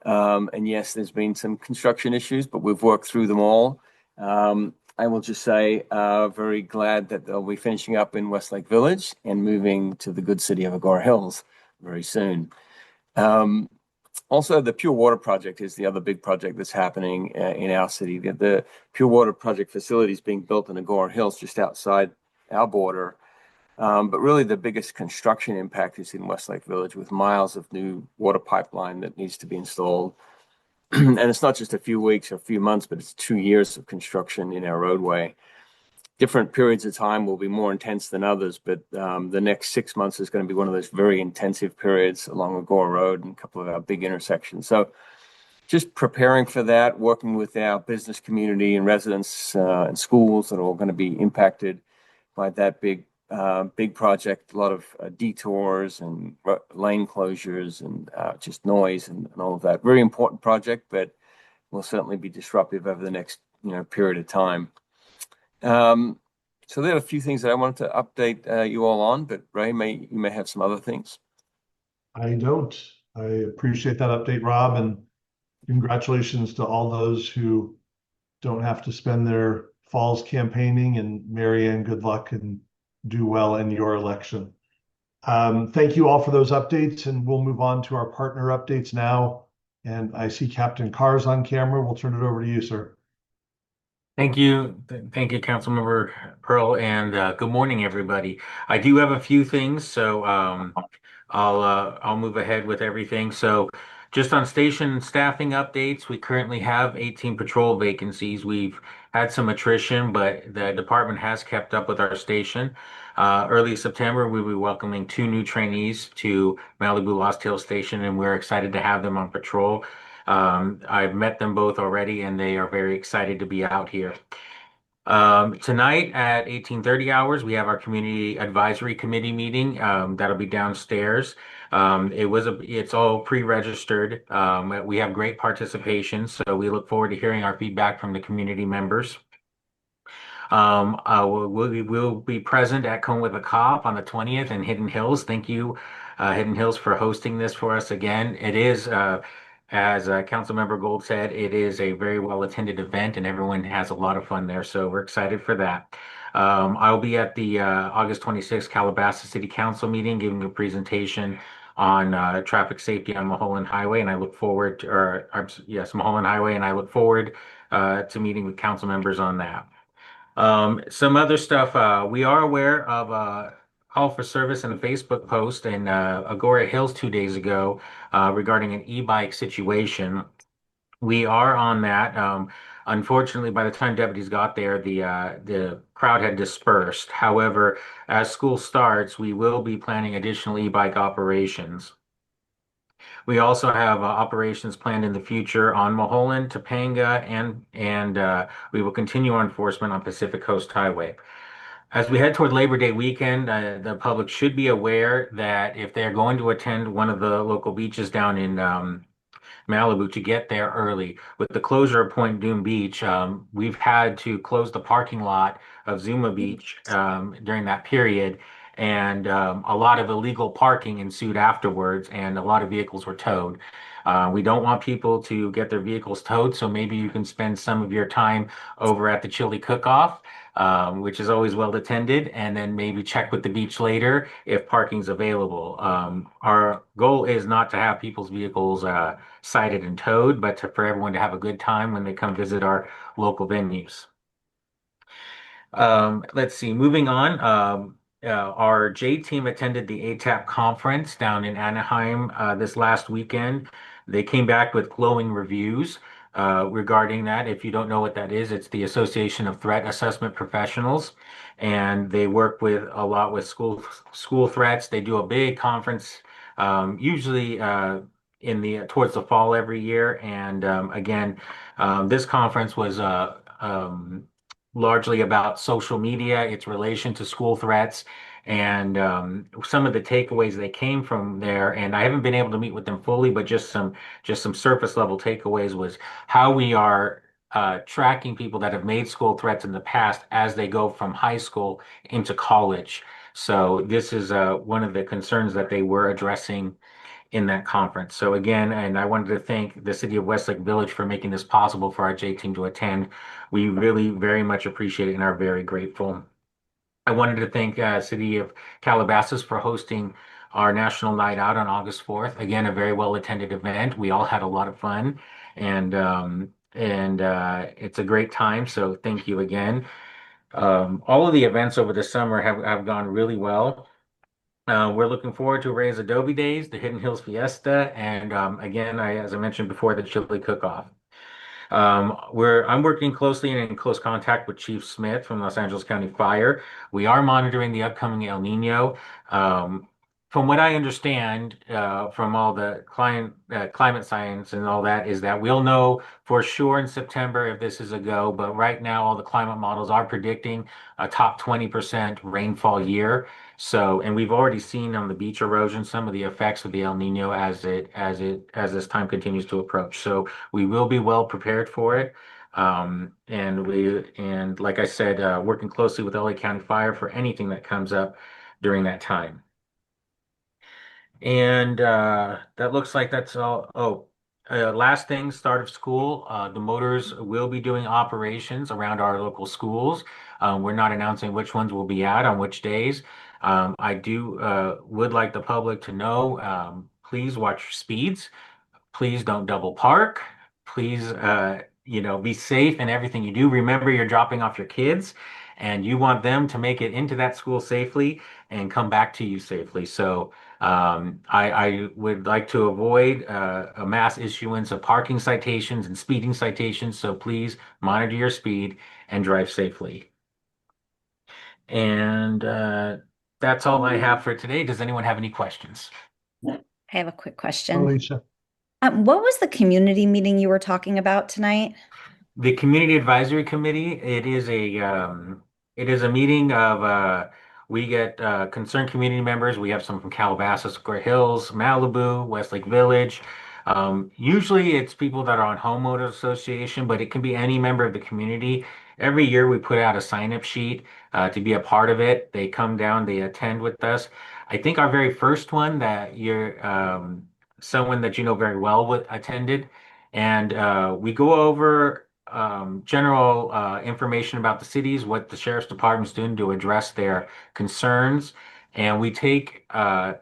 And yes, there's been some construction issues, but we've worked through them all. I will just say, very glad that they'll be finishing up in Westlake Village and moving to the good city of Agoura Hills very soon. Also, the Pure Water Project is the other big project that's happening in our city. The Pure Water Project facility is being built in Agoura Hills, just outside our border. But really, the biggest construction impact is in Westlake Village, with miles of new water pipeline that needs to be installed. And it's not just a few weeks or a few months, but it's 2 years of construction in our roadway. Different periods of time will be more intense than others, but the next 6 months is going to be one of those very intensive periods along Agoura Road and a couple of our big intersections. So just preparing for that, working with our business community and residents and schools that are all going to be impacted by that big project. A lot of detours and lane closures and just noise and all of that. Very important project, but will certainly be disruptive over the next period of time. So there are a few things that I wanted to update you all on, but Ray, you may have some other things. I don't. I appreciate that update, Rob, and congratulations to all those who don't have to spend their falls campaigning, and Marianne, good luck and do well in your election. Thank you all for those updates, and we'll move on to our partner updates now. And I see Captain Carr's on camera. We'll turn it over to you, sir. Thank you. Thank you, Councilmember Pearl, and good morning, everybody. I do have a few things, so I'll move ahead with everything. So just on station staffing updates, we currently have 18 patrol vacancies. We've had some attrition, but the department has kept up with our station. Early September, we'll be welcoming 2 new trainees to Malibu Lost Hill Station, and we're excited to have them on patrol. I've met them both already, and they are very excited to be out here. Tonight at 18:30 hours, we have our Community Advisory Committee meeting. That'll be downstairs. It's all pre-registered. We have great participation, so we look forward to hearing our feedback from the community members. We'll be present at Cone with a Cop on the 20th in Hidden Hills. Thank you, Hidden Hills, for hosting this for us again. It is, as Councilmember Gold said, it is a very well-attended event, and everyone has a lot of fun there. So we're excited for that. I'll be at the August 26th Calabasas City Council meeting, giving a presentation on traffic safety on Mulholland Highway, and I look forward to, Mulholland Highway, and I look forward to meeting with council members on that. Some other stuff, we are aware of a call for service in a Facebook post in Agoura Hills 2 days ago regarding an e-bike situation. We are on that. Unfortunately, by the time deputies got there, the crowd had dispersed. However, as school starts, we will be planning additional e-bike operations. We also have operations planned in the future on Mulholland, Topanga, and we will continue our enforcement on Pacific Coast Highway. As we head toward Labor Day weekend, the public should be aware that if they're going to attend one of the local beaches down in Malibu, to get there early. With the closure of Point Doom Beach, we've had to close the parking lot of Zuma Beach during that period, and a lot of illegal parking ensued afterwards, and a lot of vehicles were towed. We don't want people to get their vehicles towed, so maybe you can spend some of your time over at the Chili Cook-Off, which is always well attended, and then maybe check with the beach later if parking's available. Our goal is not to have people's vehicles cited and towed, but for everyone to have a good time when they come visit our local venues. Let's see, moving on. Our J team attended the ATAP conference down in Anaheim this last weekend. They came back with glowing reviews regarding that. If you don't know what that is, it's the Association of Threat Assessment Professionals, and they work with a lot with school threats. They do a big conference, usually towards the fall every year. And again, this conference was largely about social media, its relation to school threats, and some of the takeaways that came from there. And I haven't been able to meet with them fully, but just some surface level takeaways was how we are tracking people that have made school threats in the past as they go from high school into college. So this is one of the concerns that they were addressing in that conference. So again, and I wanted to thank the city of Westlake Village for making this possible for our J team to attend. We really very much appreciate it and are very grateful. I wanted to thank City of Calabasas for hosting our National Night Out on August 4th. Again, a very well attended event. We all had a lot of fun, and it's a great time. So thank you again. All of the events over the summer have gone really well. We're looking forward to Ray's Adobe Days, the Hidden Hills Fiesta, and again, as I mentioned before, the Chili Cook-Off. I'm working closely and in close contact with Chief Smith from Los Angeles County Fire. We are monitoring the upcoming El Nino. From what I understand, from all the climate science and all that, is that we'll know for sure in September if this is a go. But right now, all the climate models are predicting a top 20% rainfall year. So, and we've already seen on the beach erosion some of the effects of the El Nino as this time continues to approach. So we will be well prepared for it. And like I said, working closely with LA County Fire for anything that comes up during that time. And that looks like that's all. Oh, last thing, start of school. The motors will be doing operations around our local schools. We're not announcing which ones will be at on which days. I would like the public to know, please watch your speeds. Please don't double park. Please, be safe in everything you do. Remember, you're dropping off your kids and you want them to make it into that school safely and come back to you safely. So I would like to avoid a mass issuance of parking citations and speeding citations. So please monitor your speed and drive safely. And that's all I have for today. Does anyone have any questions? I have a quick question. Alicia. What was the community meeting you were talking about tonight? The Community Advisory Committee, it is a meeting of we get concerned community members. We have some from Calabasas, Agoura Hills, Malibu, Westlake Village. Usually it's people that are on homeowner association, but it can be any member of the community. Every year we put out a sign-up sheet to be a part of it. They come down, they attend with us. I think our very first one that you're someone that you know very well attended, and we go over general information about the cities, what the sheriff's department's doing to address their concerns, and we take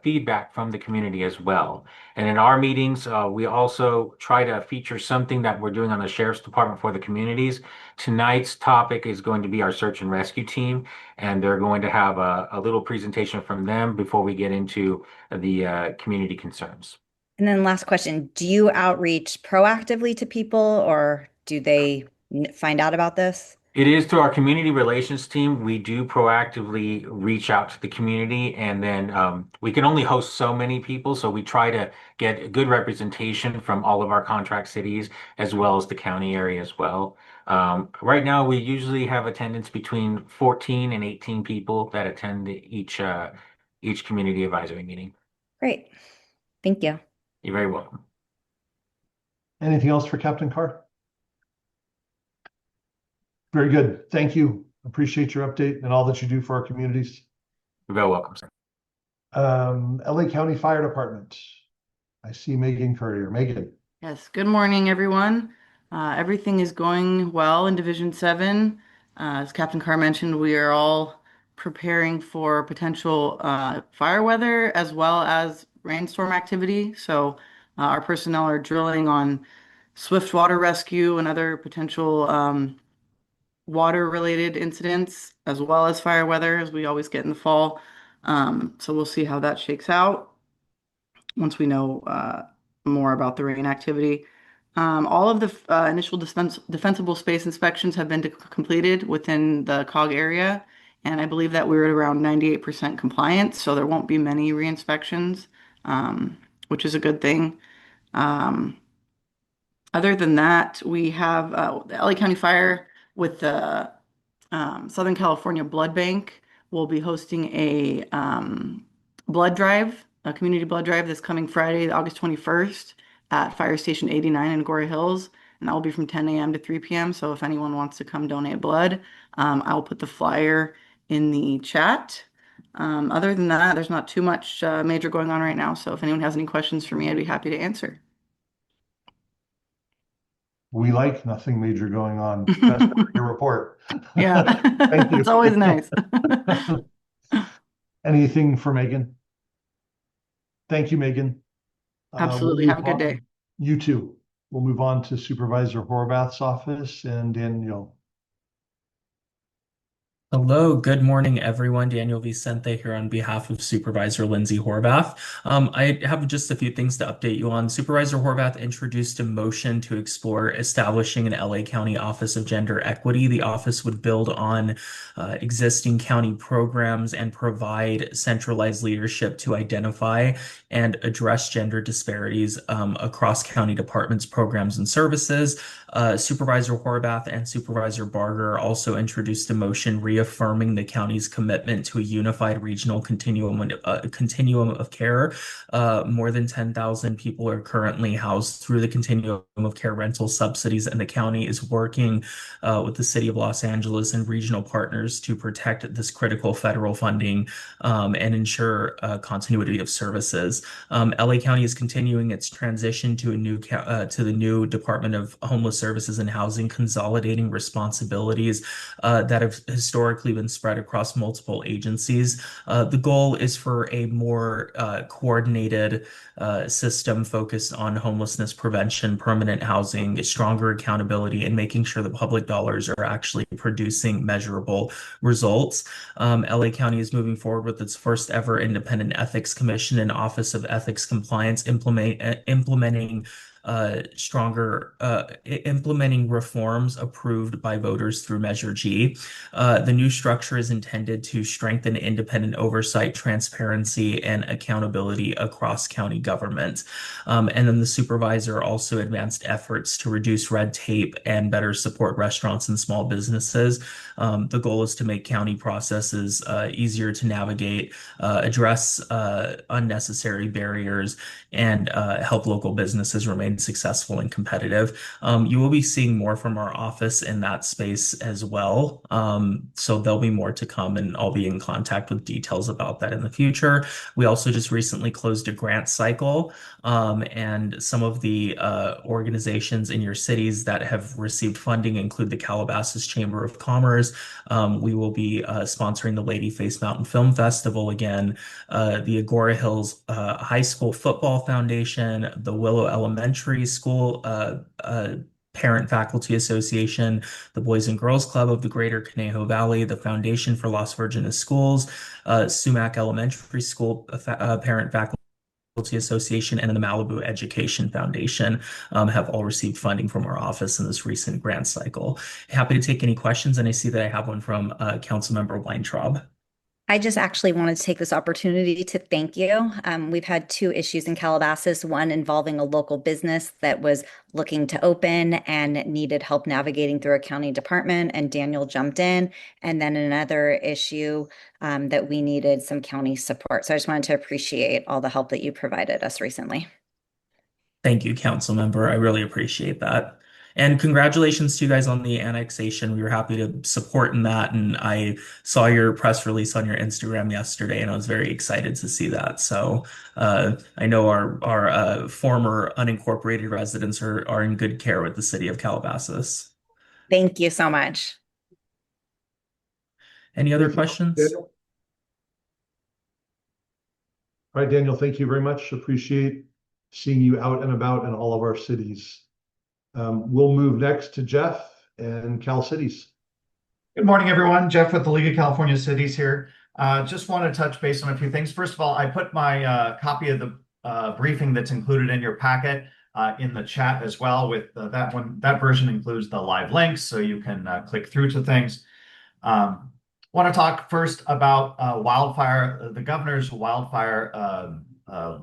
feedback from the community as well. And in our meetings, we also try to feature something that we're doing on the sheriff's department for the communities. Tonight's topic is going to be our search and rescue team, and they're going to have a little presentation from them before we get into the community concerns. And then last question, do you outreach proactively to people or do they find out about this? It is through our community relations team. We do proactively reach out to the community, and then we can only host so many people. So we try to get a good representation from all of our contract cities as well as the county area as well. Right now, we usually have attendance between 14 and 18 people that attend each community advisory meeting. Great. Thank you. You're very welcome. Anything else for Captain Carr? Very good. Thank you. Appreciate your update and all that you do for our communities. You're very welcome, sir. LA County Fire Department. I see Megan Courier. Megan. Yes, good morning, everyone. Everything is going well in Division 7. As Captain Carr mentioned, we are all preparing for potential fire weather as well as rainstorm activity. So our personnel are drilling on swift water rescue and other potential water-related incidents, as well as fire weather, as we always get in the fall. So we'll see how that shakes out once we know more about the rain activity. All of the initial defensible space inspections have been completed within the COG area, and I believe that we're at around 98% compliance, so there won't be many re-inspections, which is a good thing. Other than that, we have the LA County Fire with the Southern California Blood Bank will be hosting a blood drive, a community blood drive this coming Friday, August 21st at Fire Station 89 in Agoura Hills, and that will be from 10 a.m. to 3 p.m. So if anyone wants to come donate blood, I'll put the flyer in the chat. Other than that, there's not too much major going on right now. So if anyone has any questions for me, I'd be happy to answer. We like nothing major going on. That's your report. Yeah, Thank you. it's always nice. Anything for Megan? Thank you, Megan. Absolutely. Have a good day. You too. We'll move on to Supervisor Horvath's office and Danielle. Hello, good morning, everyone. Daniel Vicente here on behalf of Supervisor Lindsay Horvath. I have just a few things to update you on. Supervisor Horvath introduced a motion to explore establishing an LA County Office of Gender Equity. The office would build on existing county programs and provide centralized leadership to identify and address gender disparities across county departments, programs, and services. Supervisor Horvath and Supervisor Barger also introduced a motion reaffirming the county's commitment to a unified regional continuum of care. More than 10,000 people are currently housed through the continuum of care rental subsidies, and the county is working with the City of Los Angeles and regional partners to protect this critical federal funding and ensure continuity of services. LA County is continuing its transition to the new Department of Homeless Services and Housing, consolidating responsibilities that have historically historically been spread across multiple agencies. The goal is for a more coordinated system focused on homelessness prevention, permanent housing, stronger accountability, and making sure the public dollars are actually producing measurable results. LA County is moving forward with its first ever independent ethics commission and Office of Ethics Compliance implementing implementing reforms approved by voters through Measure G. The new structure is intended to strengthen independent oversight, transparency, and accountability across county government. And then the supervisor also advanced efforts to reduce red tape and better support restaurants and small businesses. The goal is to make county processes easier to navigate, address unnecessary barriers, and help local businesses remain successful and competitive. You will be seeing more from our office in that space as well. So there'll be more to come, and I'll be in contact with details about that in the future. We also just recently closed a grant cycle, and some of the organizations in your cities that have received funding include the Calabasas Chamber of Commerce. We will be sponsoring the Ladyface Mountain Film Festival again, the Agoura Hills High School Football Foundation, the Willow Elementary School Parent Faculty Association, the Boys and Girls Club of the Greater Conejo Valley, the Foundation for Las Virgenes Schools, Sumac Elementary School Parent Faculty Association, and then the Malibu Education Foundation have all received funding from our office in this recent grant cycle. Happy to take any questions, and I see that I have one from Councilmember Weintraub. I just actually wanted to take this opportunity to thank you. We've had two issues in Calabasas, one involving a local business that was looking to open and needed help navigating through a county department, and Daniel jumped in, and then another issue that we needed some county support. So I just wanted to appreciate all the help that you provided us recently. Thank you, council member. I really appreciate that. And congratulations to you guys on the annexation. We were happy to support in that. And I saw your press release on your Instagram yesterday, and I was very excited to see that. So I know our former unincorporated residents are in good care with the city of Calabasas. Thank you so much. Any other questions? Daniel? All right, Daniel, thank you very much. Appreciate seeing you out and about in all of our cities. We'll move next to Jeff and Cal Cities. Good morning, everyone. Jeff with the League of California Cities here. Just want to touch base on a few things. First of all, I put my copy of the briefing that's included in your packet in the chat as well. With that one, that version includes the live links, so you can click through to things. Want to talk first about the governor's wildfire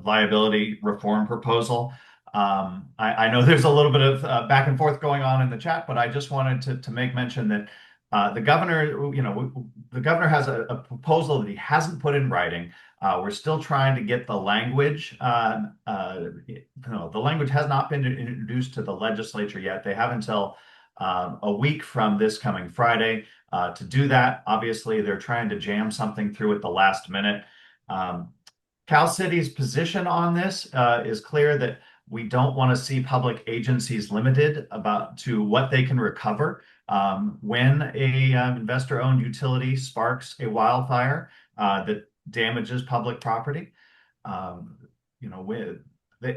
liability reform proposal. I know there's a little bit of back and forth going on in the chat, but I just wanted to make mention that the governor, the governor has a proposal that he hasn't put in writing. We're still trying to get the language. The language has not been introduced to the legislature yet. They have until a week from this coming Friday to do that. Obviously, they're trying to jam something through at the last minute. Cal City's position on this is clear that we don't want to see public agencies limited to what they can recover when a investor-owned utility sparks a wildfire that damages public property.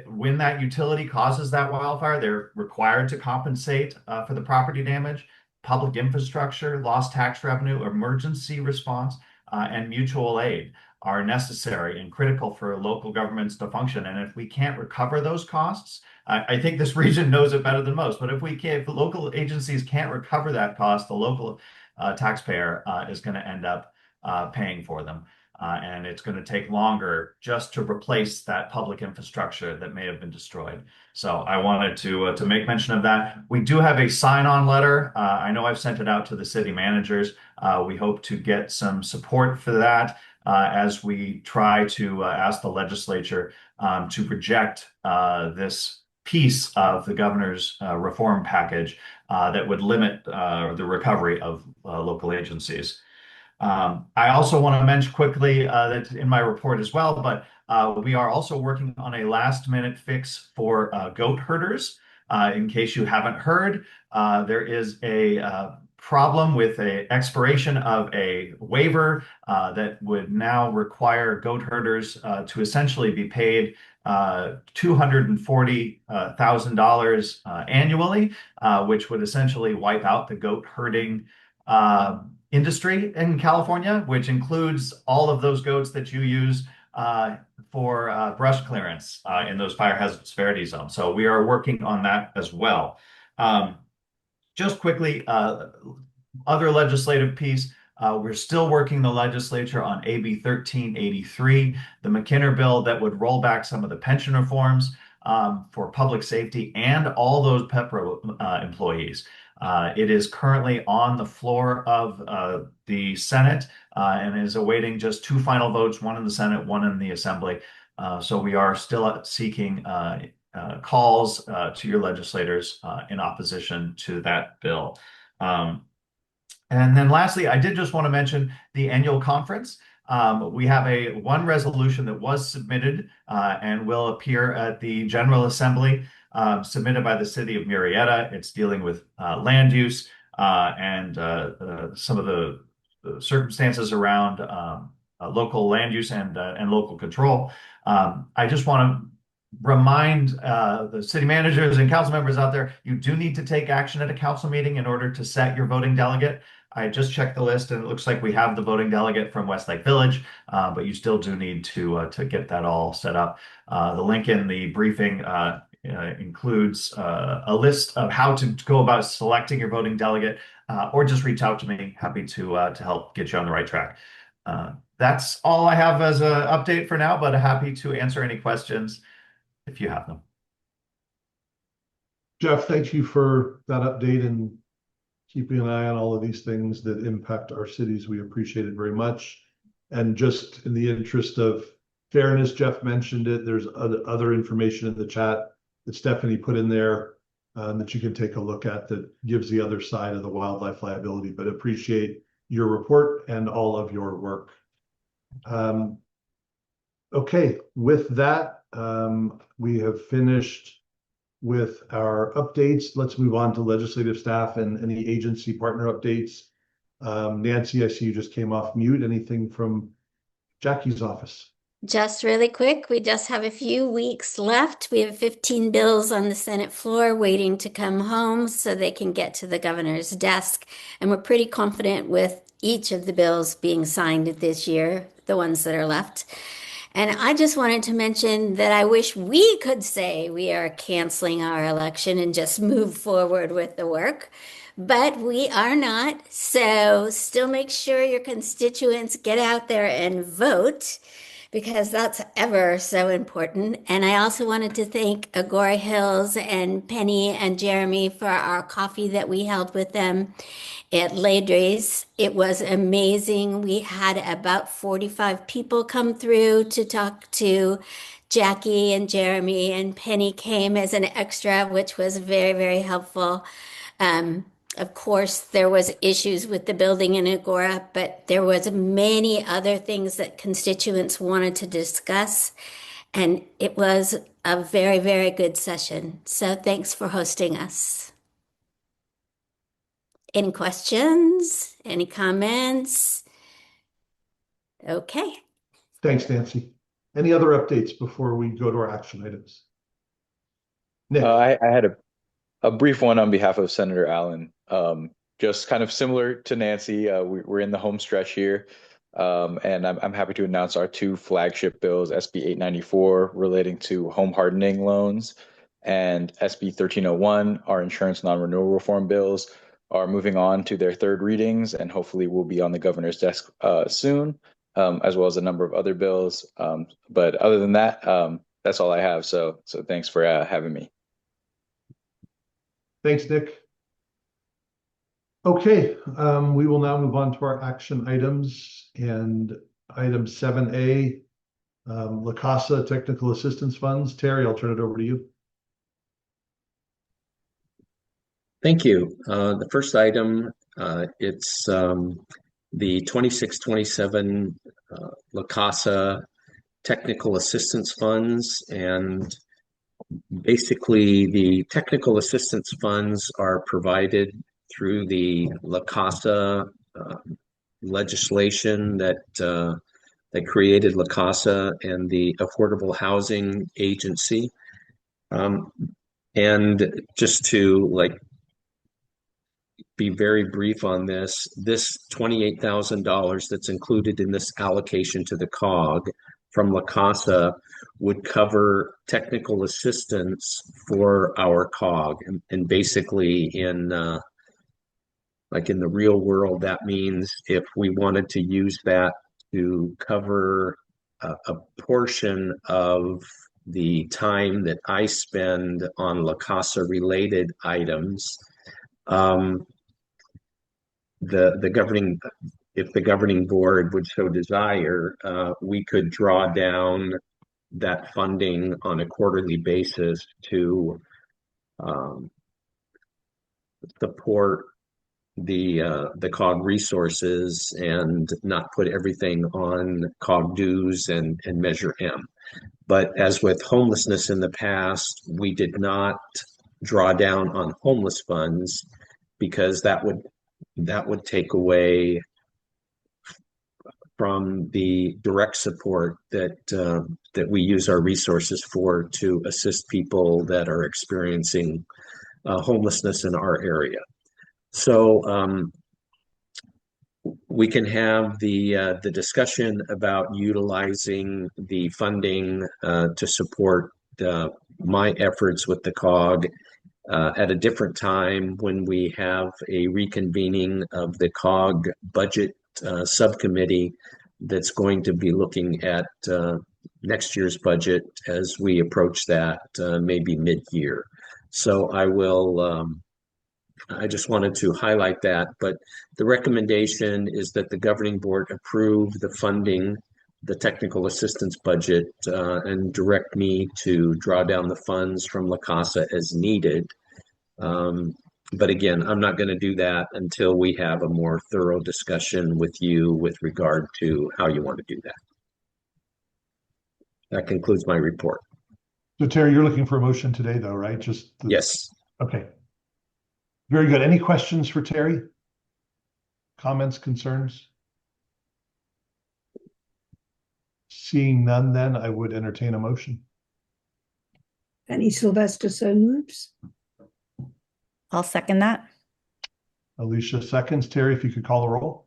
When that utility causes that wildfire, they're required to compensate for the property damage. Public infrastructure, lost tax revenue, emergency response, and mutual aid are necessary and critical for local governments to function. And if we can't recover those costs, I think this region knows it better than most, but if the local agencies can't recover that cost, the local taxpayer is going to end up paying for them. And it's going to take longer just to replace that public infrastructure that may have been destroyed. So I wanted to make mention of that. We do have a sign-on letter. I know I've sent it out to the city managers. We hope to get some support for that as we try to ask the legislature to reject this piece of the governor's reform package that would limit the recovery of local agencies. I also want to mention quickly that in my report as well, but we are also working on a last-minute fix for goat herders. In case you haven't heard, there is a problem with a expiration of a waiver that would now require goat herders to essentially be paid $240,000 annually, which would essentially wipe out the goat herding industry in California, which includes all of those goats that you use for brush clearance in those fire hazard severity zones. So we are working on that as well. Just quickly, other legislative piece, we're still working the legislature on AB 1383, the McKinnon bill that would roll back some of the pension reforms for public safety and all those PEPRO employees. It is currently on the floor of the Senate and is awaiting just 2 final votes, one in the Senate, one in the Assembly. So we are still seeking calls to your legislators in opposition to that bill. And then lastly, I did just want to mention the annual conference. We have one resolution that was submitted and will appear at the General Assembly, submitted by the City of Murrieta. It's dealing with land use and some of the circumstances around local land use and local control. I just want to remind the city managers and council members out there, you do need to take action at a council meeting in order to set your voting delegate. I just checked the list and it looks like we have the voting delegate from Westlake Village, but you still do need to get that all set up. The link in the briefing includes a list of how to go about selecting your voting delegate, or just reach out to me. Happy to help get you on the right track. That's all I have as an update for now, but happy to answer any questions if you have them. Jeff, thank you for that update and keeping an eye on all of these things that impact our cities. We appreciate it very much. And just in the interest of fairness, Jeff mentioned it. There's other information in the chat that Stephanie put in there that you can take a look at that gives the other side of the wildlife liability, but appreciate your report and all of your work. Okay, with that, we have finished with our updates. Let's move on to legislative staff and any agency partner updates. Nancy, I see you just came off mute. Anything from Jackie's office? Just really quick, we just have a few weeks left. We have 15 bills on the Senate floor waiting to come home so they can get to the governor's desk. And we're pretty confident with each of the bills being signed this year, the ones that are left. And I just wanted to mention that I wish we could say we are canceling our election and just move forward with the work, but we are not. So still make sure your constituents get out there and vote, because that's ever so important. And I also wanted to thank Agoura Hills and Penny and Jeremy for our coffee that we held with them at Ladry's. It was amazing. We had about 45 people come through to talk to Jackie and Jeremy, and Penny came as an extra, which was very, very helpful. Of course, there was issues with the building in Agoura, but there was many other things that constituents wanted to discuss, and it was a very, very good session. So thanks for hosting us. Any questions? Any comments? Okay. Thanks, Nancy. Any other updates before we go to our action items? Nick. I had a brief one on behalf of Senator Allen. Just kind of similar to Nancy, we're in the home stretch here, and I'm happy to announce our 2 flagship bills, SB 894 relating to home hardening loans and SB 1301, our insurance non-renewal reform bills, are moving on to their 3rd readings and hopefully will be on the governor's desk soon, as well as a number of other bills. But other than that, that's all I have. So thanks for having me. Thanks, Nick. Okay, we will now move on to our action items, and item 7A, La Casa Technical Assistance Funds. Terry, I'll turn it over to you. Thank you. The first item, it's the 26-27 La Casa Technical Assistance Funds, and basically the technical assistance funds are provided through the La Casa legislation that created La Casa and the Affordable Housing Agency. And just to be very brief on this $28,000 that's included in this allocation to the COG from La Casa would cover technical assistance for our COG. And basically in the real world, that means if we wanted to use that to cover a portion of the time that I spend on La Casa related items, if the governing board would so desire, we could draw down that funding on a quarterly basis to support the COG resources and not put everything on COG dues and Measure M. But as with homelessness in the past, we did not draw down on homeless funds because that would take away from the direct support that we use our resources for to assist people that are experiencing homelessness in our area. So we can have the discussion about utilizing the funding to support my efforts with the COG at a different time when we have a reconvening of the COG budget subcommittee that's going to be looking at next year's budget as we approach that maybe mid-year. So I just wanted to highlight that, but the recommendation is that the governing board approve the funding, the technical assistance budget, and direct me to draw down the funds from La Casa as needed. But again, I'm not going to do that until we have a more thorough discussion with you with regard to how you want to do that. That concludes my report. So Terry, you're looking for a motion today though, right? Yes. Okay. Very good. Any questions for Terry? Comments, concerns? Seeing none, then I would entertain a motion. Penny Sylvester so moves. I'll second that. Alicia seconds. Terry, if you could call the roll.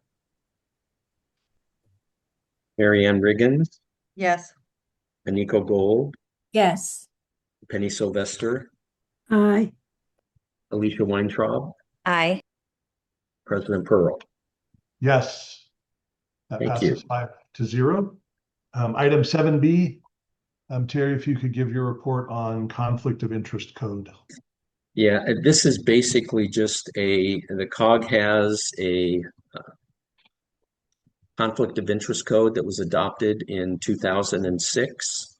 Mary Ann Riggins, Yes. Aniko Gold, Yes. Penny Sylvester, Aye. Alicia Weintraub, Aye. President Pearl. Yes. That Thank you. passes 5-0. Item 7B, Terry, if you could give your report on conflict of interest code. Yeah, this is basically just the COG has a conflict of interest code that was adopted in 2006.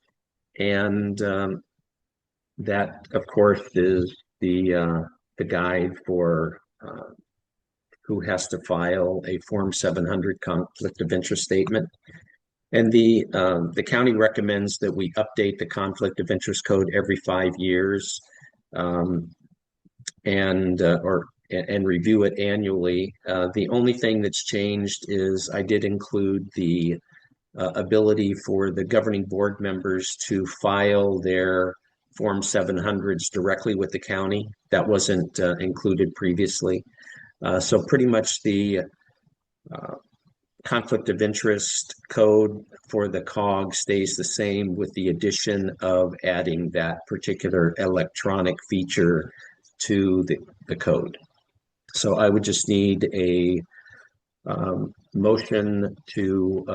And that, of course, is the guide for who has to file a Form 700 conflict of interest statement. And the county recommends that we update the conflict of interest code every 5 years. And review it annually. The only thing that's changed is I did include the ability for the governing board members to file their Form 700s directly with the county. That wasn't included previously. So pretty much the conflict of interest code for the COG stays the same with the addition of adding that particular electronic feature to the code. So I would just need a motion to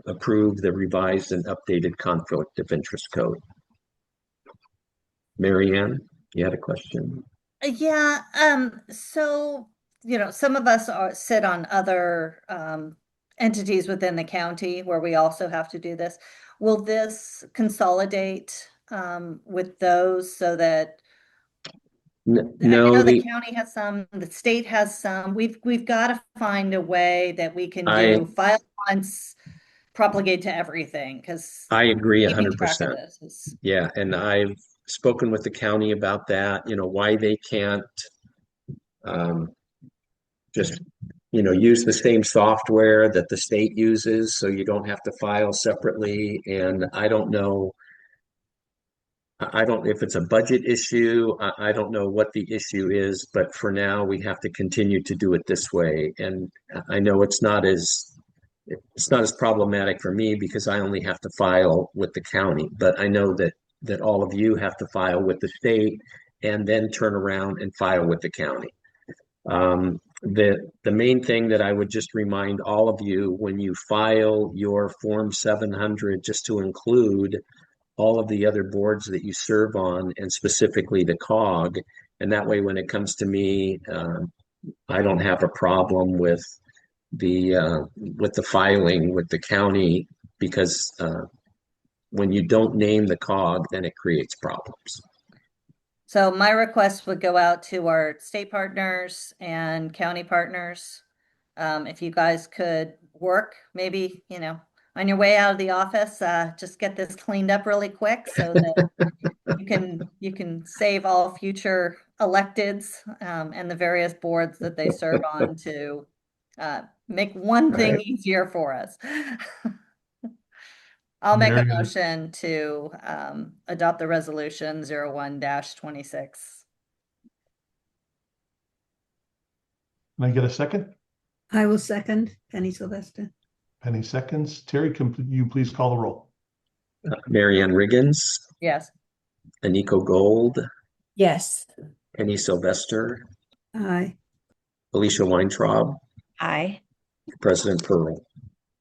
approve the revised and updated conflict of interest code. Mary Ann, you had a question? Yeah. So, some of us sit on other entities within the county where we also have to do this. Will this consolidate with those so that I know the county has some, the state has some. We've got to find a way that we can do file once, propagate to everything, because I agree 100%. Yeah, and I've spoken with the county about that, why they can't just, use the same software that the state uses, so you don't have to file separately. And I don't know if it's a budget issue. I don't know what the issue is, but for now we have to continue to do it this way. And I know it's not as problematic for me because I only have to file with the county, but I know that all of you have to file with the state and then turn around and file with the county. The main thing that I would just remind all of you, when you file your Form 700, just to include all of the other boards that you serve on, and specifically the COG, and that way when it comes to me, I don't have a problem with the filing with the county, because when you don't name the COG, then it creates problems. So my request would go out to our state partners and county partners. If you guys could work, maybe, on your way out of the office, just get this cleaned up really quick so that you can save all future electeds and the various boards that they serve on to make one thing easier for us. I'll make a motion to adopt the resolution 01-26. Can I get a second? I will second. Penny Sylvester. Penny seconds. Terry, can you please call the roll? Marianne Riggins. Yes. Aniko Gold. Yes. Penny Sylvester. Aye. Alicia Weintraub. Aye. President Pearl.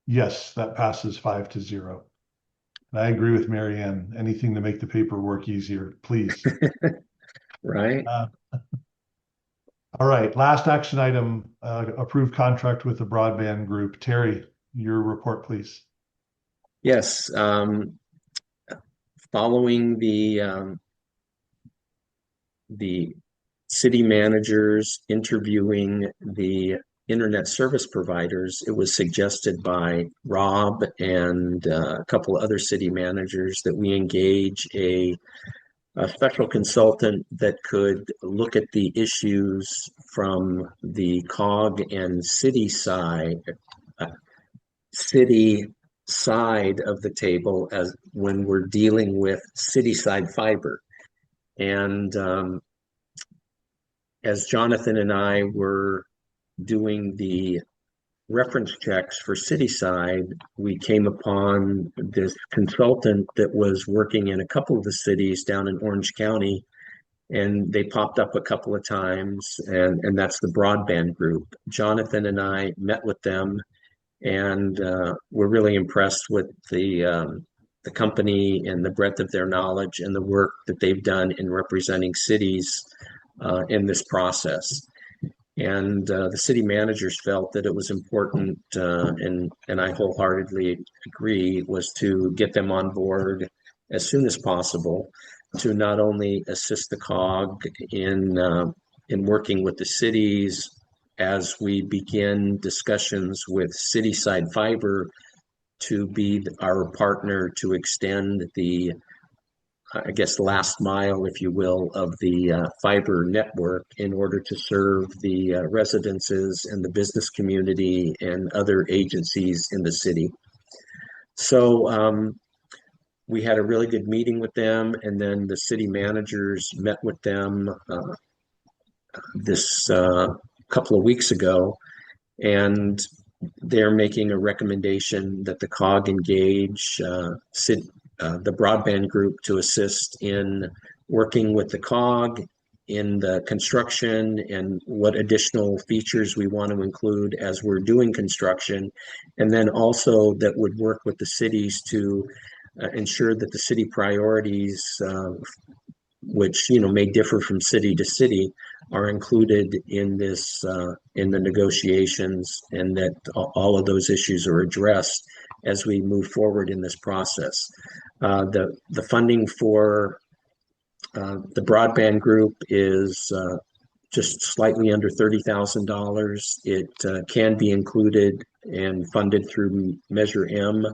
Yes, that passes 5-0. I agree with Marianne. Anything to make the paperwork easier, please. Right. All right. Last action item, approved contract with the broadband group. Terry, your report, please. Yes. Following the city managers interviewing the internet service providers, it was suggested by Rob and a couple of other city managers that we engage a special consultant that could look at the issues from the COG and city side of the table, as when we're dealing with city side fiber. And as Jonathan and I were doing the reference checks for city side, we came upon this consultant that was working in a couple of the cities down in Orange County, and they popped up a couple of times, and that's the broadband group. Jonathan and I met with them, and we're really impressed with the company and the breadth of their knowledge and the work that they've done in representing cities in this process. And the city managers felt that it was important, and I wholeheartedly agree, was to get them on board as soon as possible to not only assist the COG in working with the cities as we begin discussions with city side fiber to be our partner to extend the, I guess, last mile, if you will, of the fiber network in order to serve the residences and the business community and other agencies in the city. So we had a really good meeting with them, and then the city managers met with them this couple of weeks ago, and they're making a recommendation that the COG engage the broadband group to assist in working with the COG in the construction and what additional features we want to include as we're doing construction, and then also that would work with the cities to ensure that the city priorities, which may differ from city to city, are included in this in the negotiations, and that all of those issues are addressed as we move forward in this process. The funding for the broadband group is just slightly under $30,000. It can be included and funded through Measure M,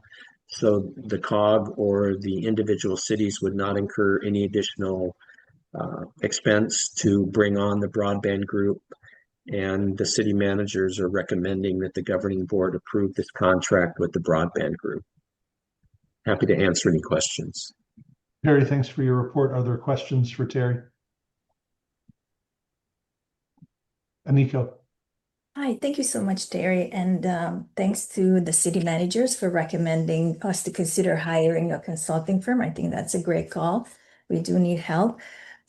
so the COG or the individual cities would not incur any additional expense to bring on the broadband group. And the city managers are recommending that the governing board approve this contract with the broadband group. Happy to answer any questions. Terry, thanks for your report. Are there questions for Terry? Aniko. Hi, thank you so much, Terry, and thanks to the city managers for recommending us to consider hiring a consulting firm. I think that's a great call. We do need help.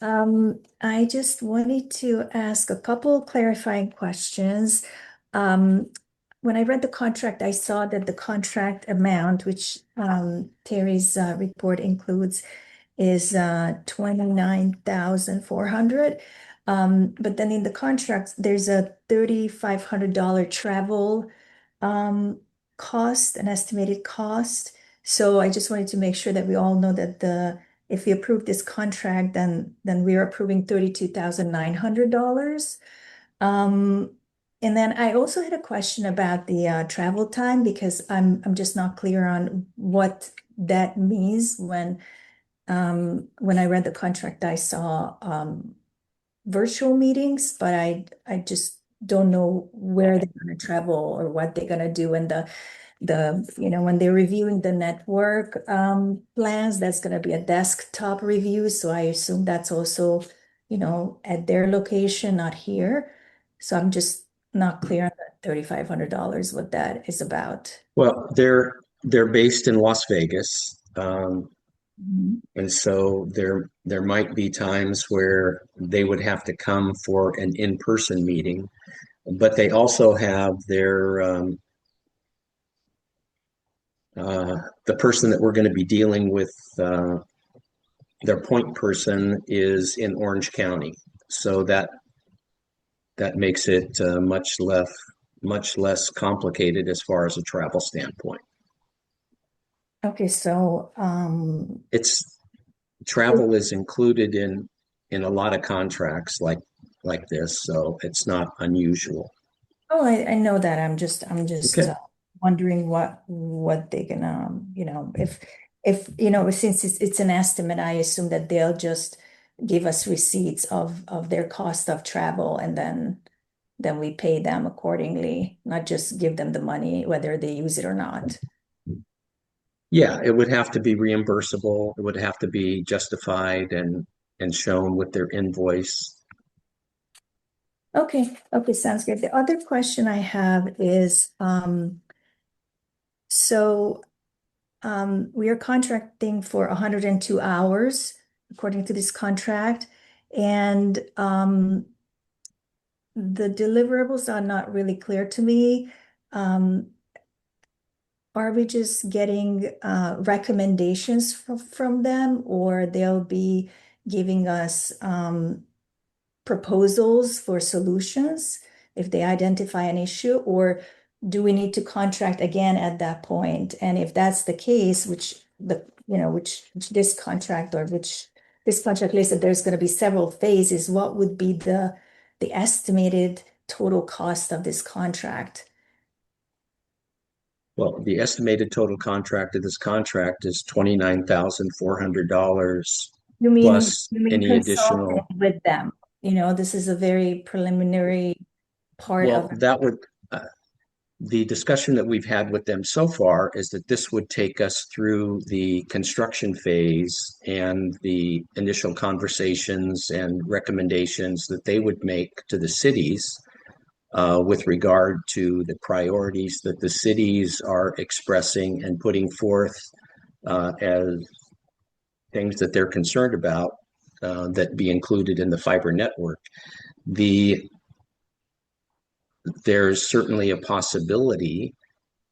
I just wanted to ask a couple clarifying questions. When I read the contract, I saw that the contract amount, which Terry's report includes, is 29,400. But then in the contract, there's a $3,500 travel cost, an estimated cost. So I just wanted to make sure that we all know that if we approve this contract, then we're approving $32,900. And then I also had a question about the travel time, because I'm just not clear on what that means. When I read the contract, I saw virtual meetings, but I just don't know where they're going to travel or what they're going to do. And when they're reviewing the network plans, that's going to be a desktop review. So I assume that's also, at their location, not here. So I'm just not clear on that $3,500, what that is about. Well, they're based in Las Vegas. And so there might be times where they would have to come for an in-person meeting, but they also have the person that we're going to be dealing with, their point person is in Orange County. So that makes it much less complicated as far as a travel standpoint. Okay, so travel is included in a lot of contracts like this, so it's not unusual. Oh, I know that. I'm just Okay. wondering what they're gonna, if since it's an estimate, I assume that they'll just give us receipts of their cost of travel, and then we pay them accordingly, not just give them the money whether they use it or not. Yeah, it would have to be reimbursable. It would have to be justified and shown with their invoice. Okay, sounds good. The other question I have is, we are contracting for 102 hours according to this contract, and the deliverables are not really clear to me. Are we just getting recommendations from them, or they'll be giving us proposals for solutions if they identify an issue, or do we need to contract again at that point? And if that's the case, which this contract listed, there's going to be several phases. What would be the estimated total cost of this contract? Well, the estimated total contract of this contract is $29,400 plus any additional. With them, this is a very preliminary part of. The discussion that we've had with them so far is that this would take us through the construction phase and the initial conversations and recommendations that they would make to the cities with regard to the priorities that the cities are expressing and putting forth as things that they're concerned about that be included in the fiber network. There's certainly a possibility,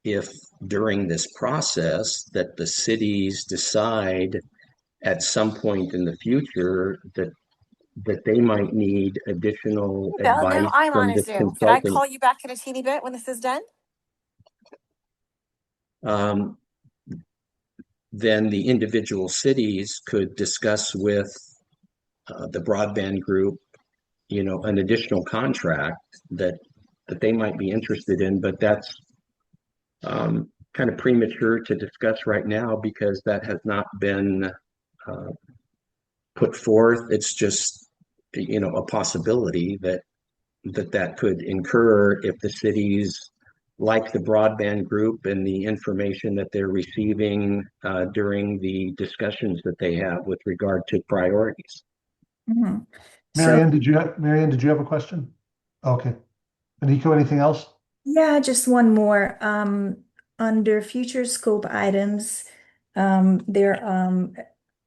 if during this process that the cities decide at some point in the future that they might need additional advice Now I'm from on a this Zoom. Can I consulting. call you back in a teeny bit when this is done? Then the individual cities could discuss with the broadband group, an additional contract that they might be interested in, but that's kind of premature to discuss right now because that has not been put forth. It's just, a possibility that that could incur if the cities like the broadband group and the information that they're receiving during the discussions that they have with regard to priorities. Mhm. Marianne, did you have a question? Okay. Nico, anything else? Yeah, just one more. Under future scope items, there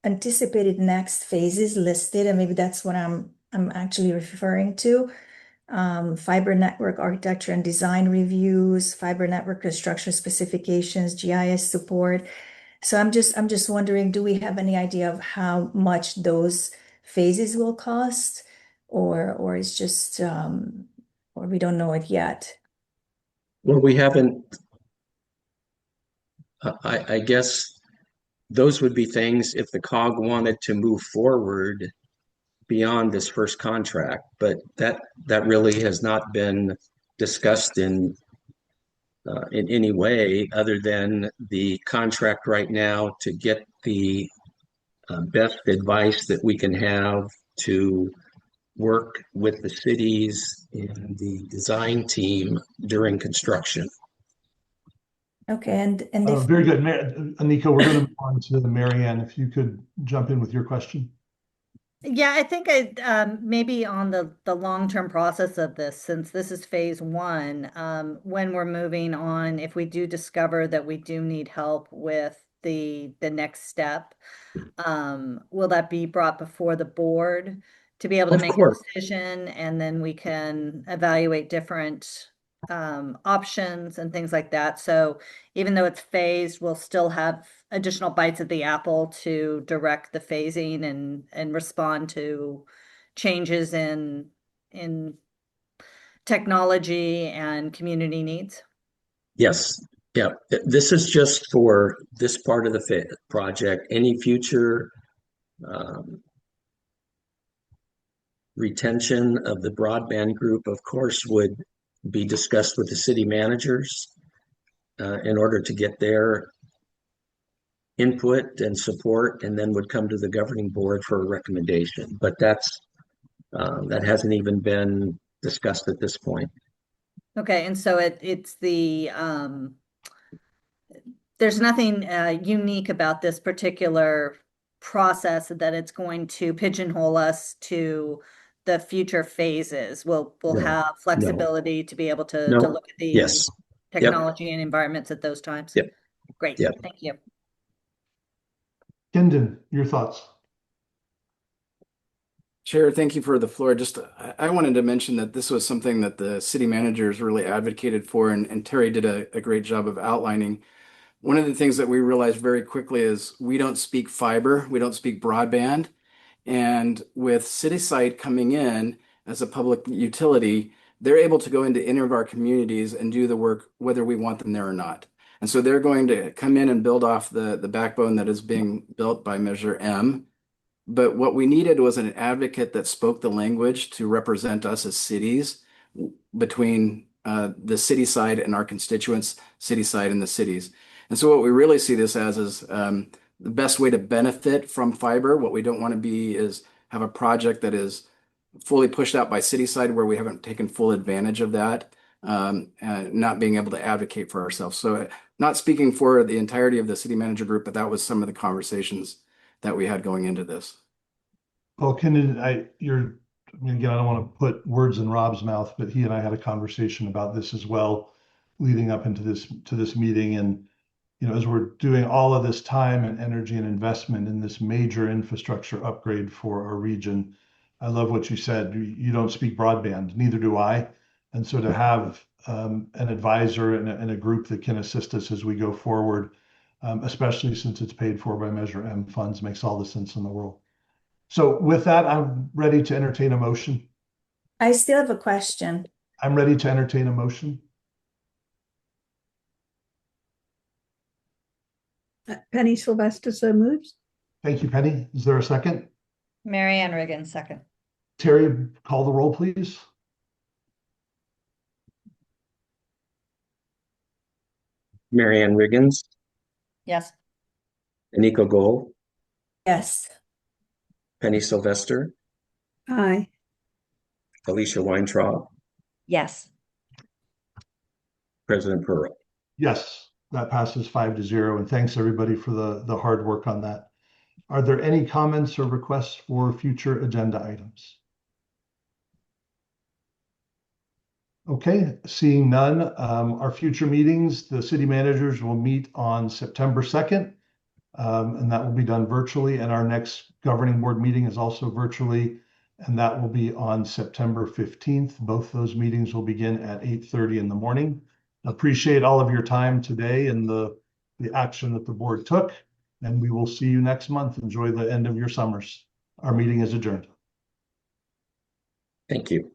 anticipated next phases listed, and maybe that's what I'm actually referring to. Fiber network architecture and design reviews, fiber network construction specifications, GIS support. So I'm just wondering, do we have any idea of how much those phases will cost, or it's just or we don't know it yet? Well, we haven't, I guess those would be things if the COG wanted to move forward beyond this first contract, but that really has not been discussed in any way other than the contract right now to get the best advice that we can have to work with the cities and the design team during construction. Okay, and if Very good. Nico, we're going to move on to Marianne. If you could jump in with your question. Yeah, I think maybe on the long-term process of this, since this is phase one, when we're moving on, if we do discover that we do need help with the next step, will that be brought before the board to be able to Of make course. a decision, and then we can evaluate different options and things like that. So even though it's phased, we'll still have additional bites at the apple to direct the phasing and respond to changes in technology and community needs. Yes. Yeah. This is just for this part of the project. Any future retention of the broadband group, of course, would be discussed with the city managers in order to get their input and support, and then would come to the governing board for a recommendation. But that hasn't even been discussed at this point. Okay, and so it's the there's nothing unique about this particular process that it's going to pigeonhole us to the future phases. We'll No, have flexibility to be able to No. look at the Yes. Yep. technology and environments at those times. Yep. Great. Yep. Thank you. Kendon, your thoughts? Chair, thank you for the floor. Just, I wanted to mention that this was something that the city managers really advocated for, and Terry did a great job of outlining. One of the things that we realized very quickly is we don't speak fiber, we don't speak broadband. And with CitySite coming in as a public utility, they're able to go into any of our communities and do the work whether we want them there or not. And so they're going to come in and build off the backbone that is being built by Measure M. But what we needed was an advocate that spoke the language to represent us as cities between the city side and our constituents, city side and the cities. And so what we really see this as is the best way to benefit from fiber. What we don't want to be is have a project that is fully pushed out by city side where we haven't taken full advantage of that, not being able to advocate for ourselves. So not speaking for the entirety of the city manager group, but that was some of the conversations that we had going into this. Well, Kendon, I mean, again, I don't want to put words in Rob's mouth, but he and I had a conversation about this as well, leading up into this meeting. And as we're doing all of this time and energy and investment in this major infrastructure upgrade for our region, I love what you said. You don't speak broadband, neither do I. And so to have an advisor and a group that can assist us as we go forward, especially since it's paid for by Measure M funds, makes all the sense in the world. So with that, I'm ready to entertain a motion. I still have a question. I'm ready to entertain a motion. Penny Sylvester so moves. Thank you, Penny. Is there a second? Marianne Riggin, second. Terry, call the roll, please. Marianne Riggins, Yes. Nico Gold, Yes. Penny Sylvester, Aye. Alicia Weintraub, Yes. President Pearl. Yes, that passes 5-0. And thanks everybody for the hard work on that. Are there any comments or requests for future agenda items? Okay, seeing none, our future meetings, the city managers will meet on September 2nd, and that will be done virtually. And our next governing board meeting is also virtually, and that will be on September 15th. Both those meetings will begin at 8:30 in the morning. Appreciate all of your time today and the action that the board took, and we will see you next month. Enjoy the end of your summers. Our meeting is adjourned. Thank you.